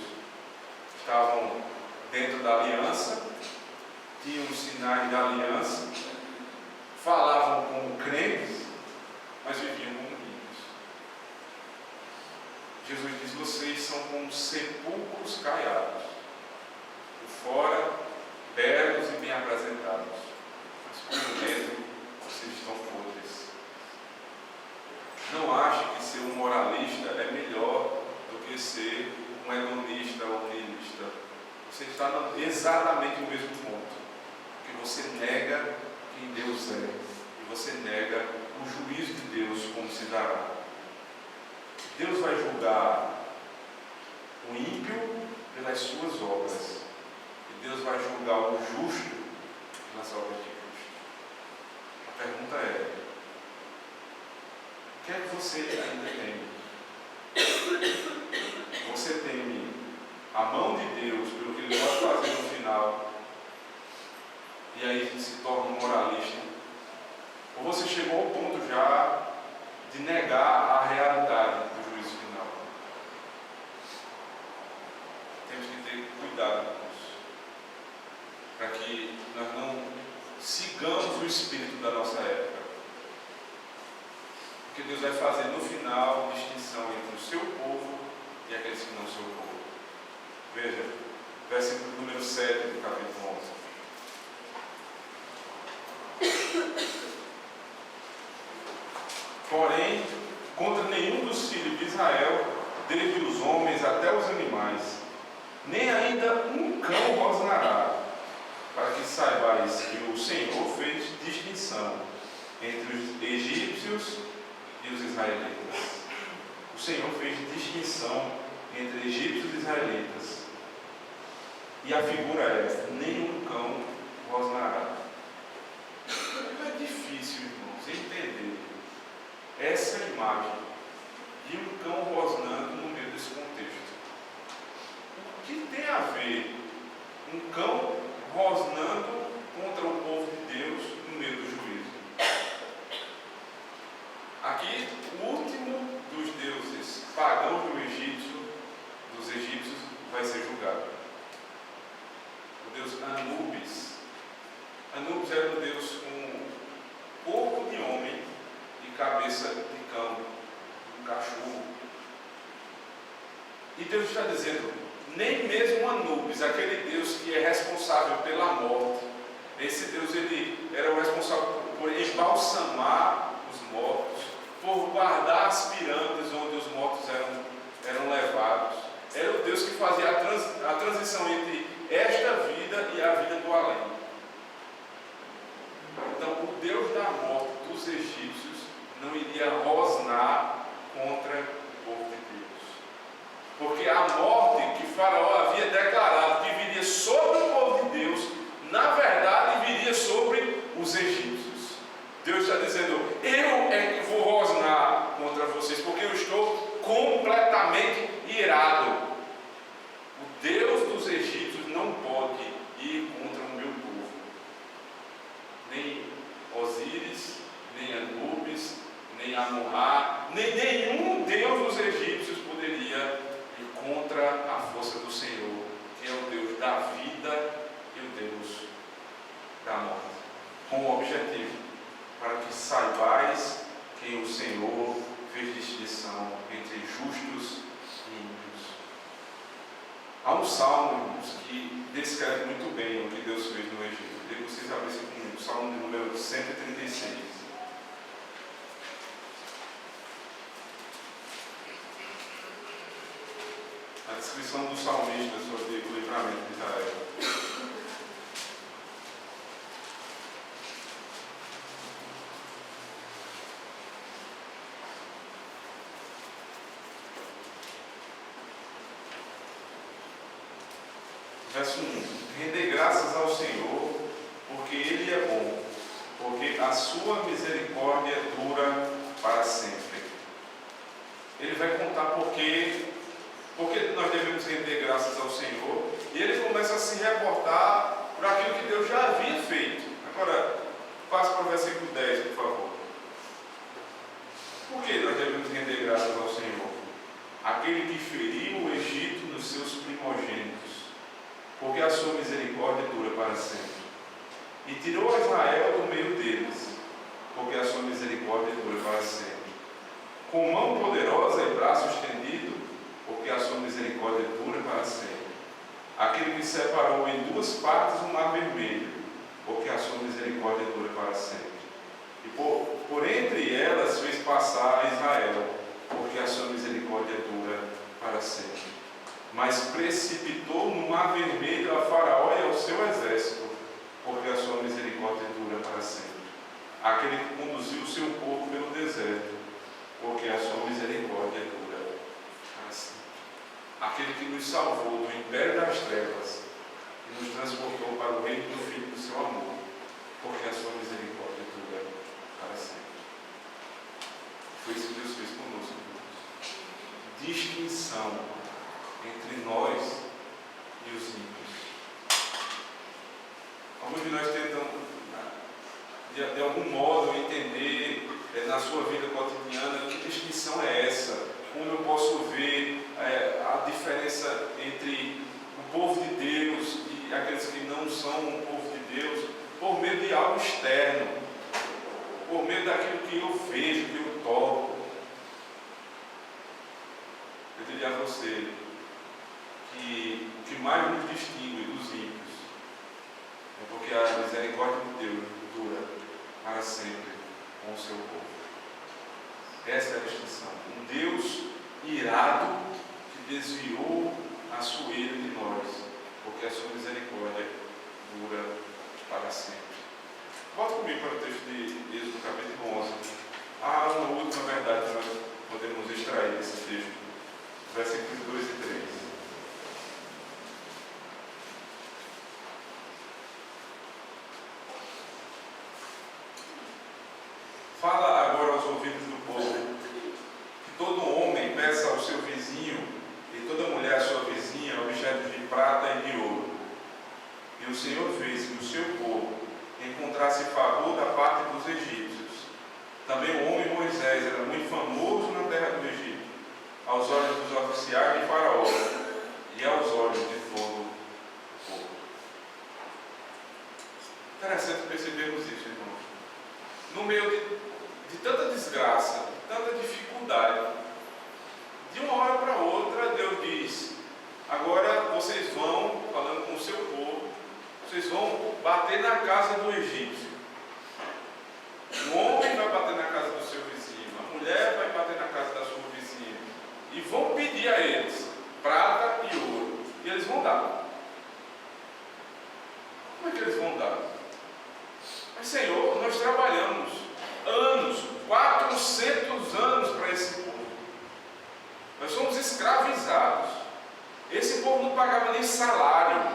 Estavam dentro da aliança, tinham os sinais da aliança, falavam como crentes, mas viviam como ímpios. Jesus diz: vocês são como sepulcros caiados, por fora belos e bem apresentados, mas por dentro vocês estão podres. Não ache que ser um moralista é melhor do que ser um hedonista ou um niilista. Você está exatamente no mesmo ponto, porque você nega quem Deus é, e você nega o juízo de Deus como se dará. Deus vai julgar o ímpio pelas suas obras, e Deus vai julgar o justo pelas obras de Cristo. A pergunta é: o que é que você ainda teme? Você teme a mão de Deus pelo que Ele pode fazer no final, e aí se torna um moralista? Ou você chegou ao ponto já de negar a realidade do juízo final? Temos que ter cuidado com isso, para que nós não sigamos o espírito da nossa época. Porque Deus vai fazer no final distinção entre o seu povo e aqueles que não são o povo. Veja, versículo número 7 do capítulo 11. Porém, contra nenhum dos filhos de Israel, desde os homens até os animais, nem ainda um cão rosnará, para que saibais que o Senhor fez distinção entre os egípcios e os israelitas. O Senhor fez distinção entre egípcios e israelitas. E a figura é: nenhum cão rosnará. Não é difícil, irmãos, entender essa imagem de um cão rosnando no meio desse contexto. O que tem a ver um cão rosnando contra o povo de Deus no meio do juízo? Aqui, o último dos deuses pagãos dos egípcios, vai ser julgado. O deus Anubis. Anubis era um deus com corpo de homem e cabeça de cão, um cachorro. E Deus está dizendo, nem mesmo Anubis, aquele Deus que é responsável pela morte, esse Deus ele era o responsável por embalsamar os mortos, por guardar as pirâmides onde os mortos eram levados. Era o Deus que fazia a transição entre esta vida e a vida do além. Então, o Deus da morte dos egípcios não iria rosnar contra o povo de Deus. Porque a morte que Faraó havia declarado que viria sobre o povo de Deus, na verdade viria sobre os egípcios. Deus está dizendo, eu é que vou rosnar contra vocês, porque eu estou completamente irado. O Deus dos egípcios não pode ir contra o meu povo. Nem Osíris, nem Anubis, nem Amon-Ra, nem nenhum Deus dos egípcios poderia ir contra a força do Senhor, que é o Deus da vida e o Deus da morte. Com o objetivo, para que saibais que o Senhor fez distinção entre justos e ímpios. Há um salmo, irmãos, que descreve muito bem o que Deus fez no Egito. Eu queria que vocês abrissem comigo, o salmo de número 136. A descrição do salmista sobre o livramento de Israel. Verso 1. Render graças ao Senhor, porque Ele é bom, porque a sua misericórdia dura para sempre. Ele vai contar porque nós devemos render graças ao Senhor, e ele começa a se reportar por aquilo que Deus já havia feito. Agora, passe para o versículo 10, por favor. Por que nós devemos render graças ao Senhor? Aquele que feriu o Egito nos seus primogênitos, porque a sua misericórdia dura para sempre. E tirou Israel do meio deles, porque a sua misericórdia dura para sempre. Com mão poderosa e braço estendido, porque a sua misericórdia dura para sempre. Aquele que separou em duas partes o mar vermelho, porque a sua misericórdia dura para sempre. E por entre elas fez passar Israel, porque a sua misericórdia dura para sempre. Mas precipitou no mar vermelho a Faraó e ao seu exército, porque a sua misericórdia dura para sempre. Aquele que conduziu o seu povo pelo deserto, porque a sua misericórdia dura para sempre. Aquele que nos salvou do império das trevas e nos transportou para o reino do Filho do seu amor, porque a sua misericórdia dura para sempre. Foi isso que Deus fez conosco. Distinção entre nós e os ímpios. Alguns de nós tentam, de algum modo, entender na sua vida cotidiana que distinção é essa, como eu posso ver a diferença entre o povo de Deus e aqueles que não são o povo de Deus, por meio de algo externo, por meio daquilo que eu vejo, que eu toco. Eu diria a você que o que mais nos distingue dos ímpios é porque a misericórdia de Deus dura para sempre com o seu povo. Essa é a distinção. Um Deus irado que desviou a sua ira de nós, porque a sua misericórdia dura para sempre. Volta comigo para o texto de Êxodo capítulo 11. Há uma última verdade que nós podemos extrair desse texto. Versículos 2 e 3. Fala agora aos ouvidos do povo, que todo homem peça ao seu vizinho e toda mulher à sua vizinha objetos de prata e de ouro. E o Senhor fez que o seu povo encontrasse favor da parte dos egípcios. Também o homem Moisés era aos olhos dos oficiais de Faraó e aos olhos de todo o povo. Interessante percebermos isso, irmãos. No meio de tanta desgraça, tanta dificuldade, de uma hora para outra, Deus diz: agora vocês vão, falando com o seu povo, vocês vão bater na casa do egípcio. O homem vai bater na casa do seu vizinho, a mulher vai bater na casa da sua vizinha, e vão pedir a eles prata e ouro, e eles vão dar. Como é que eles vão dar? Mas, Senhor, nós trabalhamos anos, 400 anos para esse povo. Nós somos escravizados. Esse povo não pagava nem salário.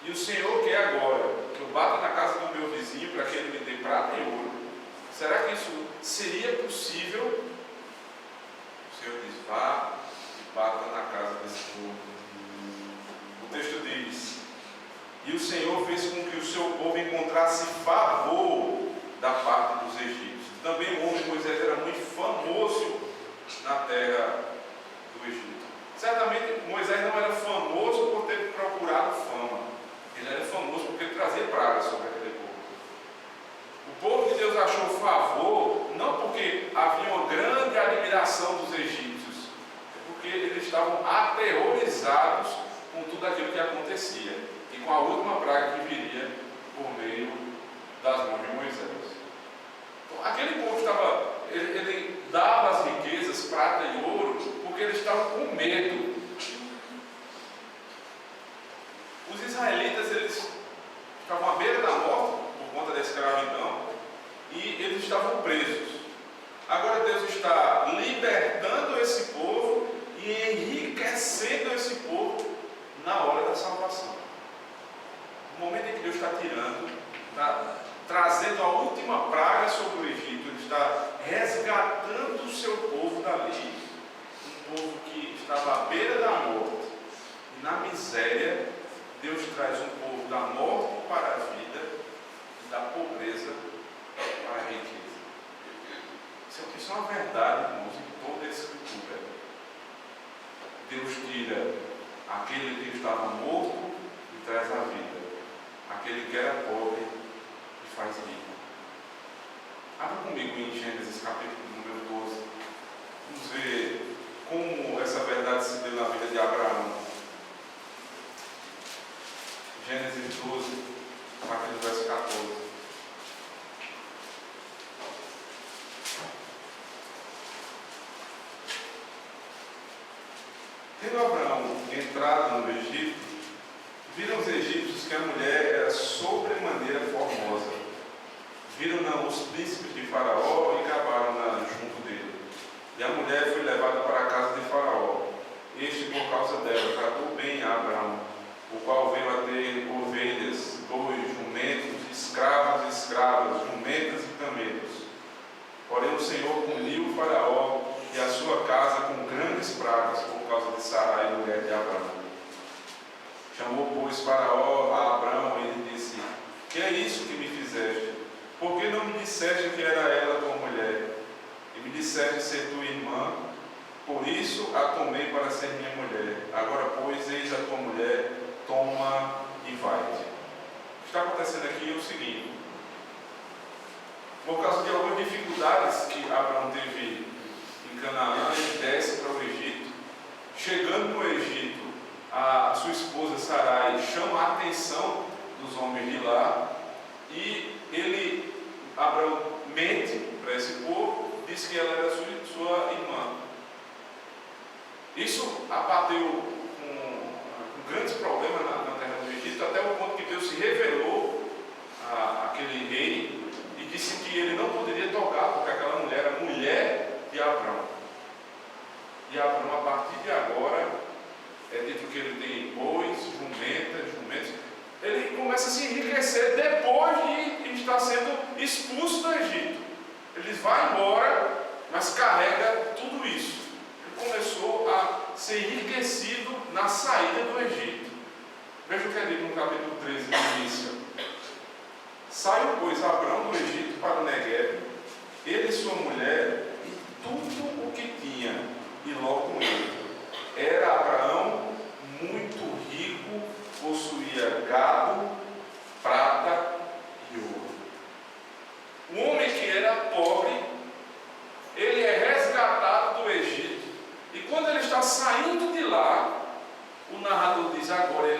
E o Senhor quer agora que eu bata na casa do meu vizinho para que ele me dê prata e ouro. Será que isso seria possível? O Senhor diz: vá e bata na casa desse povo. O texto diz: e o Senhor fez com que o seu povo encontrasse favor da parte dos egípcios. Também o homem Moisés era muito famoso na terra do Egito. Certamente Moisés não era famoso por ter procurado fama. Ele era famoso porque ele trazia pragas sobre aquele povo. O povo de Deus achou favor não porque havia uma grande admiração dos egípcios, é porque eles estavam aterrorizados com tudo aquilo que acontecia e com a última praga que viria por meio das mãos de Moisés. Então, aquele povo ele dava as riquezas, prata e ouro, porque eles estavam com medo. Os israelitas, eles estavam à beira da morte por conta da escravidão e eles estavam presos. Agora Deus está libertando esse povo e enriquecendo esse povo na hora da salvação. No momento em que Deus está tirando, está trazendo a última praga sobre o Egito, Ele está resgatando o seu povo dali, um povo que estava à beira da morte e na miséria. Deus traz um povo da morte para a vida e da pobreza para a riqueza. Isso é uma verdade, irmãos, em toda a Escritura. Deus tira aquele que estava morto e traz a vida. Aquele que era pobre e faz rico. Abra comigo em Gênesis capítulo número 12. Vamos ver como essa verdade se deu na vida de Abraão. Gênesis 12, a partir do verso 14. Tendo Abraão entrado no Egito, viram os egípcios que a mulher era sobremaneira formosa. Viram-na os príncipes de Faraó e cavaram-na junto dele. E a mulher foi levada para a casa de Faraó. Este, por causa dela, tratou bem a Abraão, o qual veio a ter ovelhas, bois, jumentos, escravos e escravas, jumentas e camelos. Porém o Senhor puniu o Faraó e a sua casa com grandes pragas por causa de Sarai, mulher de Abraão. Chamou, pois, Faraó a Abraão e lhe disse: que é isso que me fizeste? Por que não me disseste que era ela tua mulher? E me disseste ser tua irmã? Por isso a tomei para ser minha mulher. Agora, pois, eis a tua mulher, toma e vai-te. O que está acontecendo aqui é o seguinte: por causa de algumas dificuldades que Abraão teve em Canaã, ele desce para o Egito. Chegando no Egito, a sua esposa Sarai chama a atenção dos homens de lá e Abraão mente para esse povo, diz que ela era sua irmã. Isso abateu com grandes problemas na terra do Egito, até o ponto que Deus se revelou àquele rei e disse que ele não poderia tocar, porque aquela mulher era mulher de Abraão. E Abraão, a partir de agora, é dito que ele tem bois, jumentos. Ele começa a se enriquecer depois de estar sendo expulso do Egito. Ele vai embora, mas carrega tudo isso. Ele começou a ser enriquecido na saída do Egito. Veja o que é dito no capítulo 13, no início. Saiu, pois, Abraão do Egito para o Negueb, ele e sua mulher, e tudo o que tinha, e logo com ele.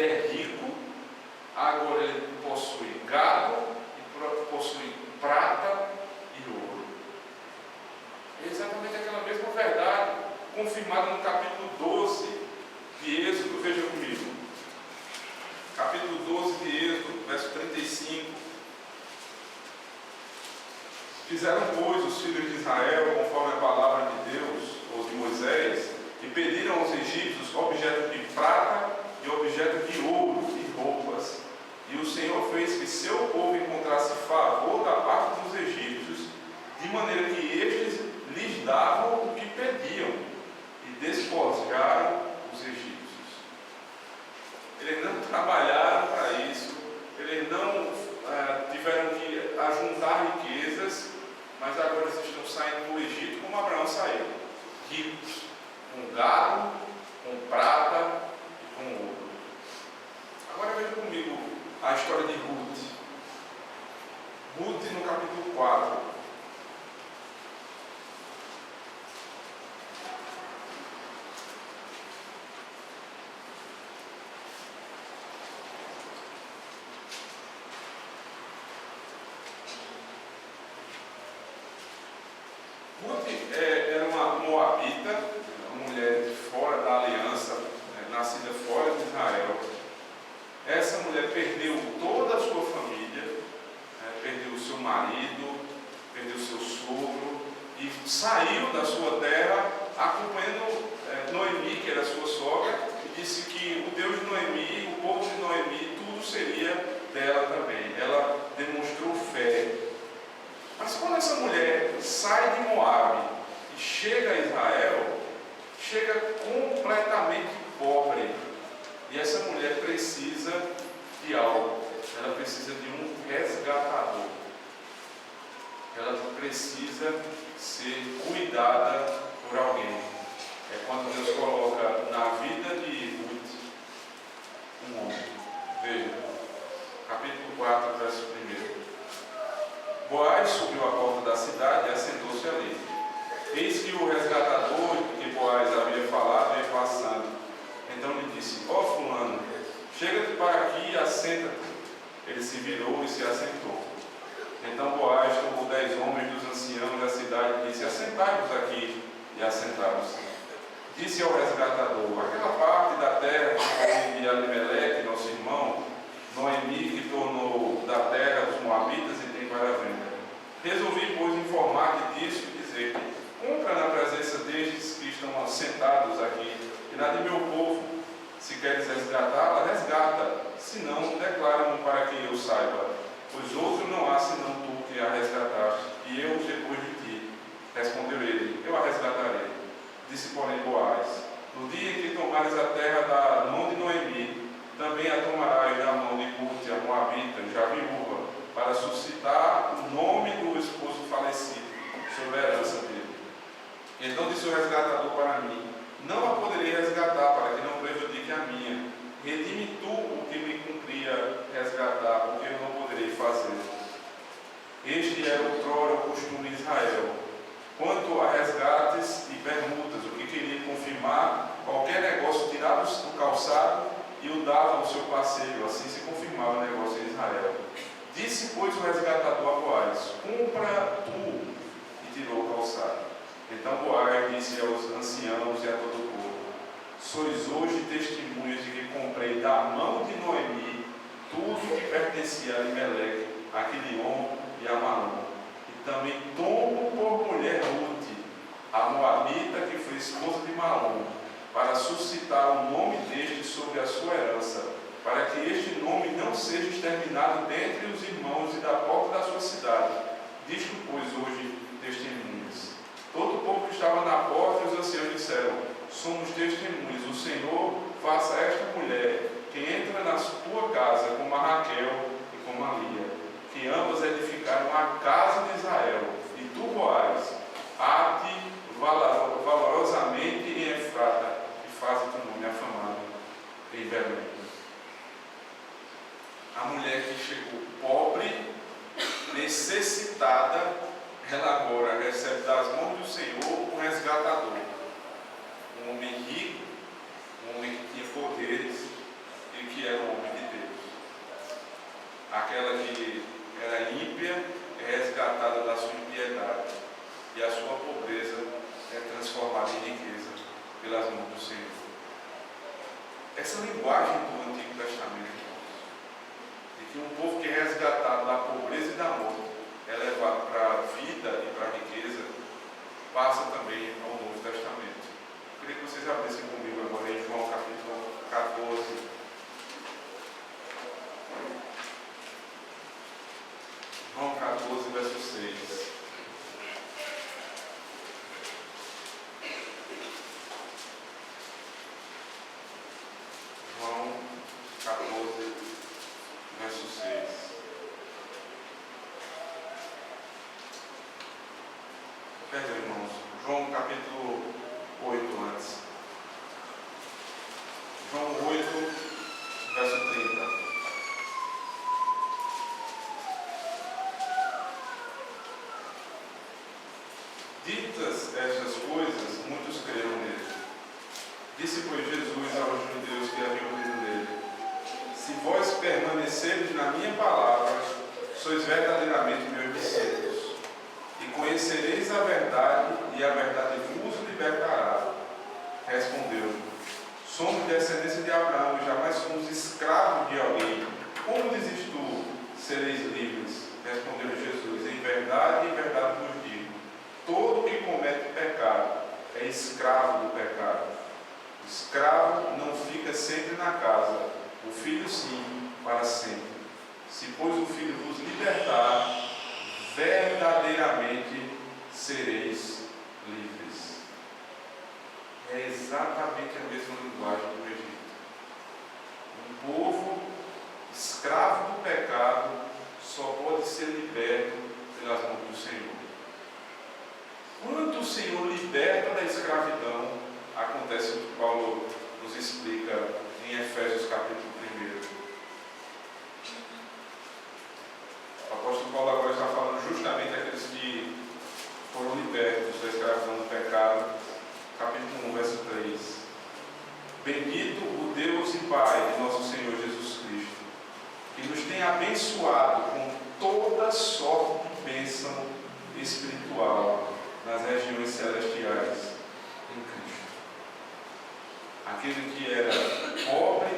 ele é rico, agora ele possui gado, e possui prata e ouro. É exatamente aquela mesma verdade, confirmada no capítulo 12 de Êxodo. Veja comigo. Capítulo 12 de Êxodo, verso 35. Fizeram, pois, os filhos de Israel, conforme a palavra de Deus, ou de Moisés, e pediram aos egípcios objetos de prata e objetos de ouro e roupas. E o Senhor fez que seu povo encontrasse favor da parte dos egípcios, de maneira que estes lhes davam o que pediam, e despojaram os egípcios. Eles não trabalharam para isso, eles não tiveram que ajuntar riquezas, mas agora eles estão saindo do Egito como Abraão saiu, ricos, com gado, com prata e com ouro. Agora veja comigo a história de Ruth. Ruth no capítulo 4. Ruth era uma moabita, uma mulher de fora da aliança, nascida fora de Israel. Essa mulher perdeu toda a sua família, perdeu o seu marido, perdeu o seu sogro e saiu da sua terra acompanhando Noemi, que era sua sogra, e disse que o Deus de Noemi, o povo de Noemi, tudo seria dela também. Ela demonstrou fé. Mas quando essa mulher sai de Moabe e chega a Israel, chega completamente pobre. E essa mulher precisa de algo. Ela precisa de um resgatador. Ela precisa ser cuidada por alguém. É quando Deus coloca na vida de Ruth um homem. Veja, capítulo 4, verso 1. Boaz subiu à porta da cidade e assentou-se ali. Eis que o resgatador que Boaz havia falado veio passando. Então lhe disse: ó fulano, chega-te para aqui e assenta-te. Ele se virou e se assentou. Então Boaz tomou 10 homens dos anciãos da cidade e disse: assentai-vos aqui. E assentaram-se. Disse ao resgatador: aquela parte da terra que de Alimeleque, nosso irmão, Noemi, que tornou da terra dos moabitas e tem para venda. Resolvi, pois, informar-te disso e dizer: compra na presença destes que estão sentados aqui e na de meu povo. Se queres resgatá-la, resgata, se não, declara-me para que eu saiba, pois outro não há senão tu que a resgataste, e eu depois de ti. Respondeu ele: eu a resgatarei. Disse, porém, Boaz: no dia em que tomares a terra da mão de Noemi, também a tomarás da mão de Ruth, a moabita, já viúva, para suscitar o nome do esposo falecido sobre a herança dele. Então disse o resgatador para mim: não a poderei resgatar, para que não prejudique a minha. Redime tu o que me cumpria resgatar, porque eu não poderei fazer. Este era outrora o costume de Israel. Quanto a resgates e permutas, o que queria confirmar, qualquer negócio tirava do calçado e o dava ao seu parceiro. Assim se confirmava o negócio em Israel. Disse, pois, o resgatador a Boaz: compra tu. E tirou o calçado. Então Boaz disse aos anciãos e a todo o povo: sois hoje testemunhas de que comprei da mão de Noemi tudo que pertencia a Alimeleque, a Quilion e a Malom. E também tomo por mulher Ruth, a moabita que foi esposa de Malom, para suscitar o nome deste sobre a sua herança, para que este nome não seja exterminado dentre os irmãos e da porta da sua cidade. Disto, pois, hoje testemunhas. Todo o povo que estava na porta e os anciãos disseram: somos testemunhas. O Senhor faça a esta mulher que entra na tua casa como a Raquel e como a Lia, que ambas edificaram a casa de Israel, e tu, Boaz, ate valorosamente em Efrata, e faz o teu nome afamado em Belém. A mulher que chegou pobre, necessitada, ela agora recebe das mãos do Senhor um resgatador, um homem rico, um homem que tinha poderes e que era abençoada em riqueza pelas mãos do Senhor. Essa linguagem do Antigo Testamento, de que um povo que é resgatado da pobreza e da morte é levado para a vida e para a riqueza, passa também ao Novo Testamento. Eu queria que vocês abrissem comigo agora em João capítulo 14. João 14, verso 6. João 14, verso 6. Perdão, irmãos. João capítulo 8 antes. João 8, verso 30. Ditas estas coisas, muitos creram nele. Disse, pois, Jesus aos judeus que haviam crido nele: se vós permanecerdes na minha palavra, sois verdadeiramente meus discípulos, e conhecereis a verdade, e a verdade vos libertará. Respondeu: somos descendência de Abraão, e jamais fomos escravos de alguém. Como dizes tu, sereis livres? Respondeu Jesus: em verdade vos digo, todo que comete pecado é escravo do pecado. O escravo não fica sempre na casa, o filho sim, para sempre. Se, pois, o filho vos libertar, verdadeiramente sereis livres. É exatamente a mesma linguagem do Egito. Um povo escravo do pecado só pode ser liberto pelas mãos do Senhor. Quando o Senhor liberta da escravidão, acontece o que Paulo nos explica em Efésios capítulo 1. O apóstolo Paulo agora está falando justamente daqueles que foram libertos da escravidão do pecado. Capítulo 1, verso 3. Bendito o Deus e Pai de nosso Senhor Jesus Cristo, que nos tem abençoado com toda sorte de bênção espiritual nas regiões celestiais em Cristo. Aquele que era pobre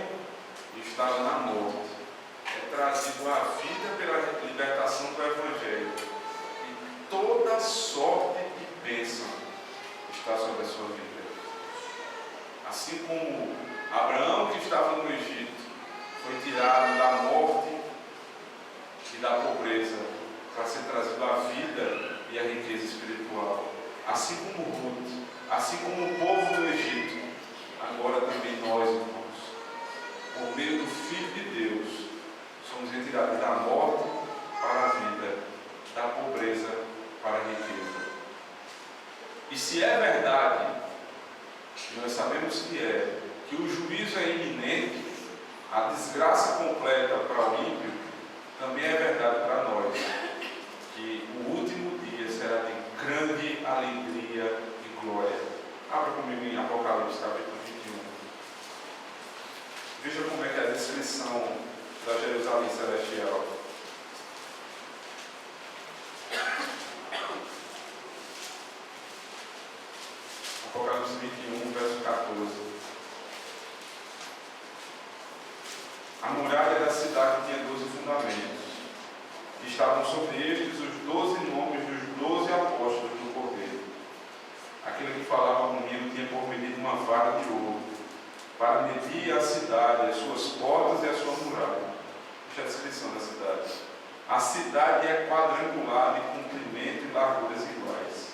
e estava na morte é trazido à vida pela libertação do Evangelho, e toda sorte de bênção está sobre a sua vida. Assim como Abraão, que estava no Egito, foi tirado da morte e da pobreza para ser trazido à vida e à riqueza espiritual. Assim como Ruth, assim como o povo do Egito, agora também nós, irmãos, por meio do Filho de Deus, somos retirados da morte para a vida, da pobreza para a riqueza. E se é verdade, e nós sabemos que o juízo é iminente, a desgraça completa para o ímpio, também é verdade para nós, que o último dia será de grande alegria e glória. Abra comigo em Apocalipse capítulo 21. Veja como é que é a descrição da Jerusalém celestial. Apocalipse 21, verso 14. A muralha da cidade tinha 12 fundamentos, que estavam sobre estes os 12 nomes dos 12 apóstolos do Cordeiro. Aquele que falava comigo tinha por medida uma vara de ouro, para medir a cidade, as suas portas e a sua muralha. Deixa a descrição da cidade. A cidade é quadrangular, de comprimento e larguras iguais.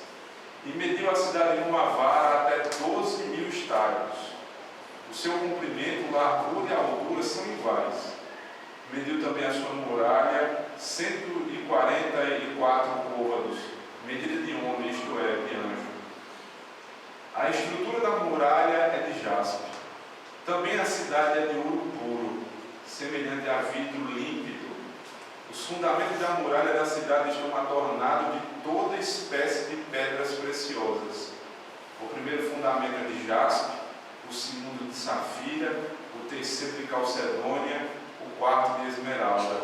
E mediu a cidade numa vara até 12.000 estádios. O seu comprimento, largura e altura são iguais. Mediu também a sua muralha, 144 côvados, medida de homem, isto é, de anjo. A estrutura da muralha é de jaspe. Também a cidade é de ouro puro, semelhante a vidro límpido. Os fundamentos da muralha da cidade estão adornados de toda espécie de pedras preciosas. O primeiro fundamento é de jaspe, o segundo de safira, o terceiro de calcedônia, o quarto de esmeralda,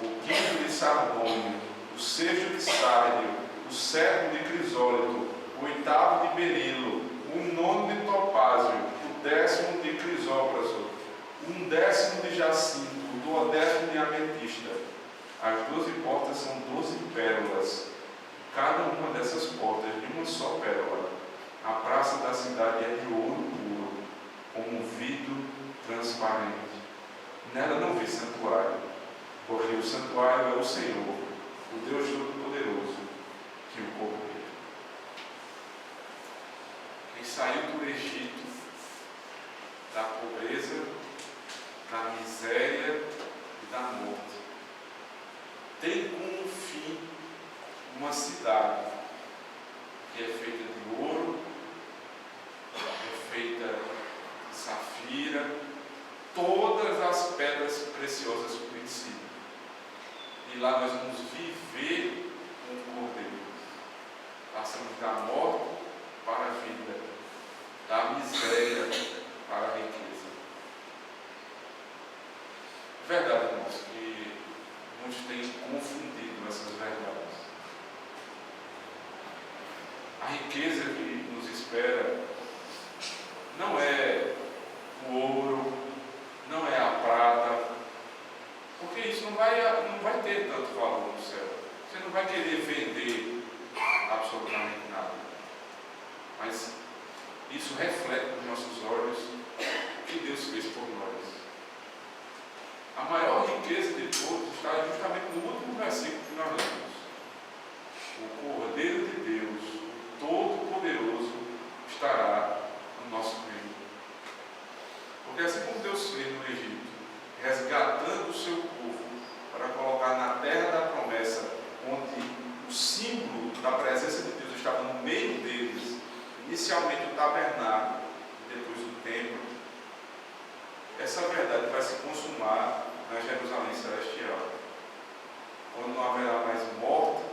o quinto de sardônio, o sexto de sárdio, o sétimo de crisólito, o oitavo de berilo, um décimo de jacinto, o 12º de ametista. As 12 portas são 12 pérolas, cada uma dessas portas de uma só pérola. A praça da cidade é de ouro puro, como um vidro transparente. Nela não vê santuário, porque o santuário é o Senhor, o Deus Todo-Poderoso, que o cobriu. Quem saiu do Egito, da pobreza, da miséria e da morte, tem como fim uma cidade que é feita de ouro, é feita de safira, todas as pedras preciosas por si. E lá nós vamos viver com o Cordeiro. Passamos da morte para a vida, da miséria para a riqueza. Verdade, irmãos, que muitos têm confundido essas verdades. A riqueza que nos espera não é o ouro, não é a prata, porque isso não vai ter tanto valor no céu. Você não vai querer vender absolutamente nada. Mas isso reflete nos nossos olhos o que Deus fez por nós. A maior riqueza de todos está justamente no último versículo que nós lemos. O Cordeiro de Deus, o Todo-Poderoso, estará no nosso meio. Porque assim como Deus fez no Egito, resgatando o seu povo para colocar na terra da promessa, onde o símbolo da presença de Deus estava no meio deles, inicialmente o tabernáculo, depois o templo, essa verdade vai se consumar na Jerusalém Celestial, quando não haverá mais morte,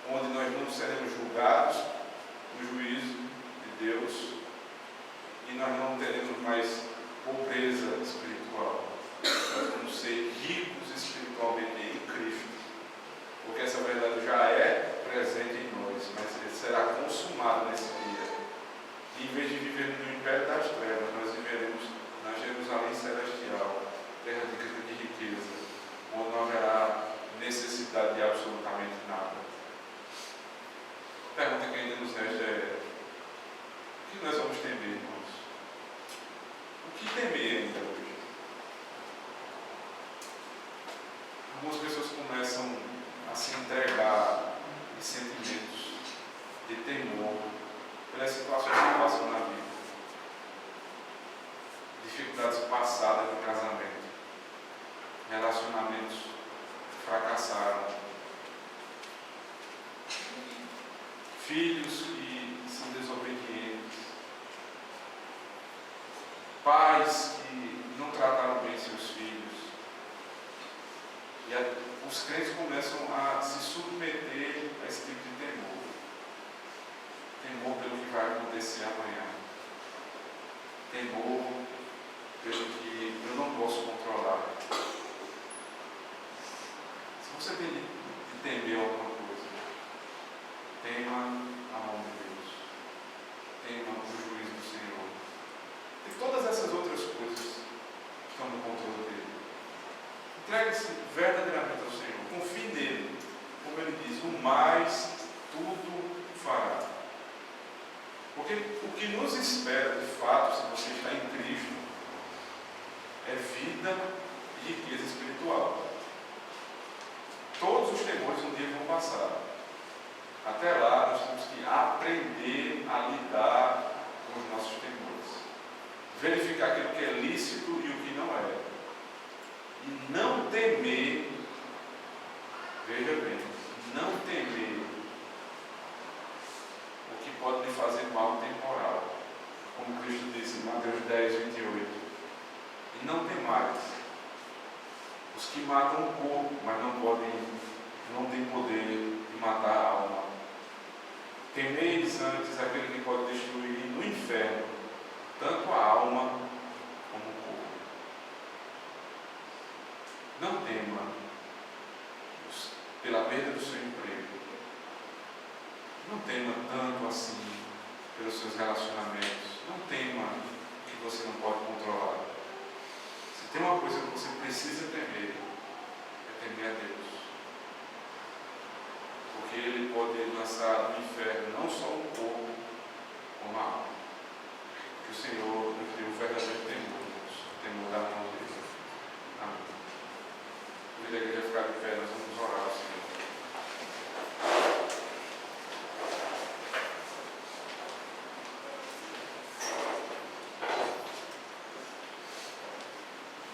onde nós não seremos julgados no juízo de Deus, e nós não teremos mais pobreza espiritual. Nós vamos ser ricos espiritualmente em Cristo, porque essa verdade já é presente em nós, mas ele será consumado nesse dia. E em vez de viver no império das trevas, nós viveremos na Jerusalém Celestial, terra de grande riqueza, onde não haverá necessidade de absolutamente nada. A pergunta que ainda nos resta é: o que nós vamos temer, irmãos? O que temer ainda hoje? Algumas pessoas começam a se entregar em sentimentos de temor pelas situações que passam na vida. Dificuldades passadas de casamento, relacionamentos que fracassaram, filhos que são desobedientes, pais que não trataram bem seus filhos. E os crentes começam a se submeter a esse tipo de temor. Temor pelo que vai acontecer amanhã. Temor pelo que eu não posso controlar. Se você tem de temer alguma coisa, tema a mão de Deus. Tema o juízo do Senhor. E todas essas outras coisas estão no controle dele. Entregue-se verdadeiramente ao Senhor. Confie nele. Como ele diz, o mais tudo fará. Porque o que nos espera de fato, se você está em Cristo, é vida e riqueza espiritual. Todos os temores um dia vão passar. Até lá nós temos que aprender a lidar com os nossos temores. Verificar aquilo que é lícito e o que não é. E não temer, veja bem, não temer o que pode lhe fazer mal temporal. Como Cristo disse em Mateus 10, 28. E não temais os que matam o corpo, mas não têm poder de matar a alma. Temeis antes aquele que pode destruir no inferno tanto a alma como o corpo. Não tema pela perda do seu emprego. Não tema tanto assim pelos seus relacionamentos. Não tema o que você não pode controlar. temer a Deus. Porque Ele pode lançar no inferno não só o corpo, como a alma. Que o Senhor nos dê o verdadeiro temor, o temor da mão dele. Amém. Convido a igreja a ficar de pé, nós vamos orar ao Senhor.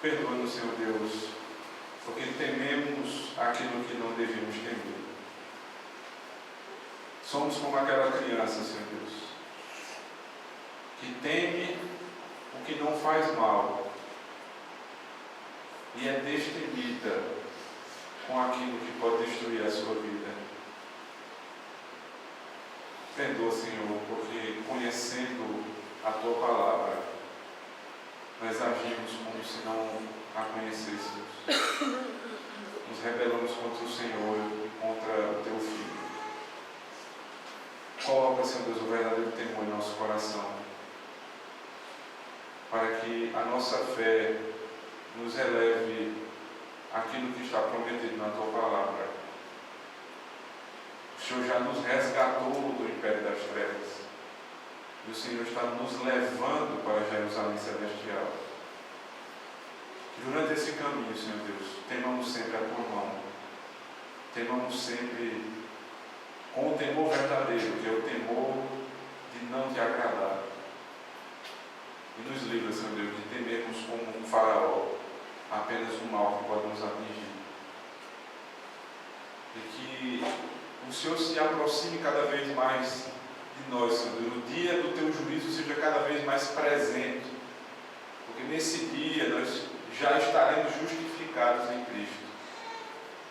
Perdoa-nos, Senhor Deus, porque tememos aquilo que não devemos temer. Somos como aquela criança, Senhor Deus, que teme o que não faz mal e é destemida com aquilo que pode destruir a sua vida. Perdoa, Senhor, porque conhecendo a Tua palavra, nós agimos como se não a conhecêssemos. Nos rebelamos contra o Senhor e contra o Teu Filho. Coloca, Senhor Deus, o verdadeiro temor em nosso coração, para que a nossa fé nos eleve àquilo que está prometido na Tua palavra. O Senhor já nos resgatou do império das trevas. E o Senhor está nos levando para Jerusalém Celestial. Durante esse caminho, Senhor Deus, temamos sempre a Tua mão. Temamos sempre com o temor verdadeiro, que é o temor de não Te agradar. E nos livra, Senhor Deus, de temermos como um faraó apenas o mal que pode nos atingir. E que o Senhor se aproxime cada vez mais de nós, Senhor Deus. O dia do Teu juízo seja cada vez mais presente. Porque nesse dia nós já estaremos justificados em Cristo.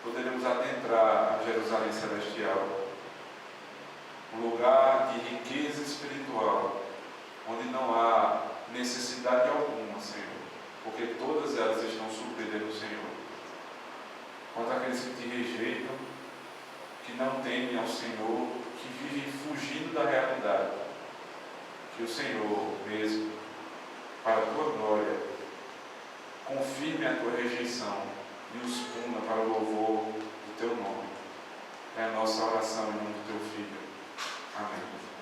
Poderemos adentrar a Jerusalém Celestial, um lugar de riqueza espiritual, onde não há necessidade alguma, Senhor, porque todas elas estão supridas no Senhor. Quanto àqueles que Te rejeitam, que não temem ao Senhor, que vivem fugindo da realidade, que o Senhor mesmo, para a Tua glória, confirme a Tua rejeição e os puna para o louvor do Teu nome. É a nossa oração em nome do Teu Filho. Amém.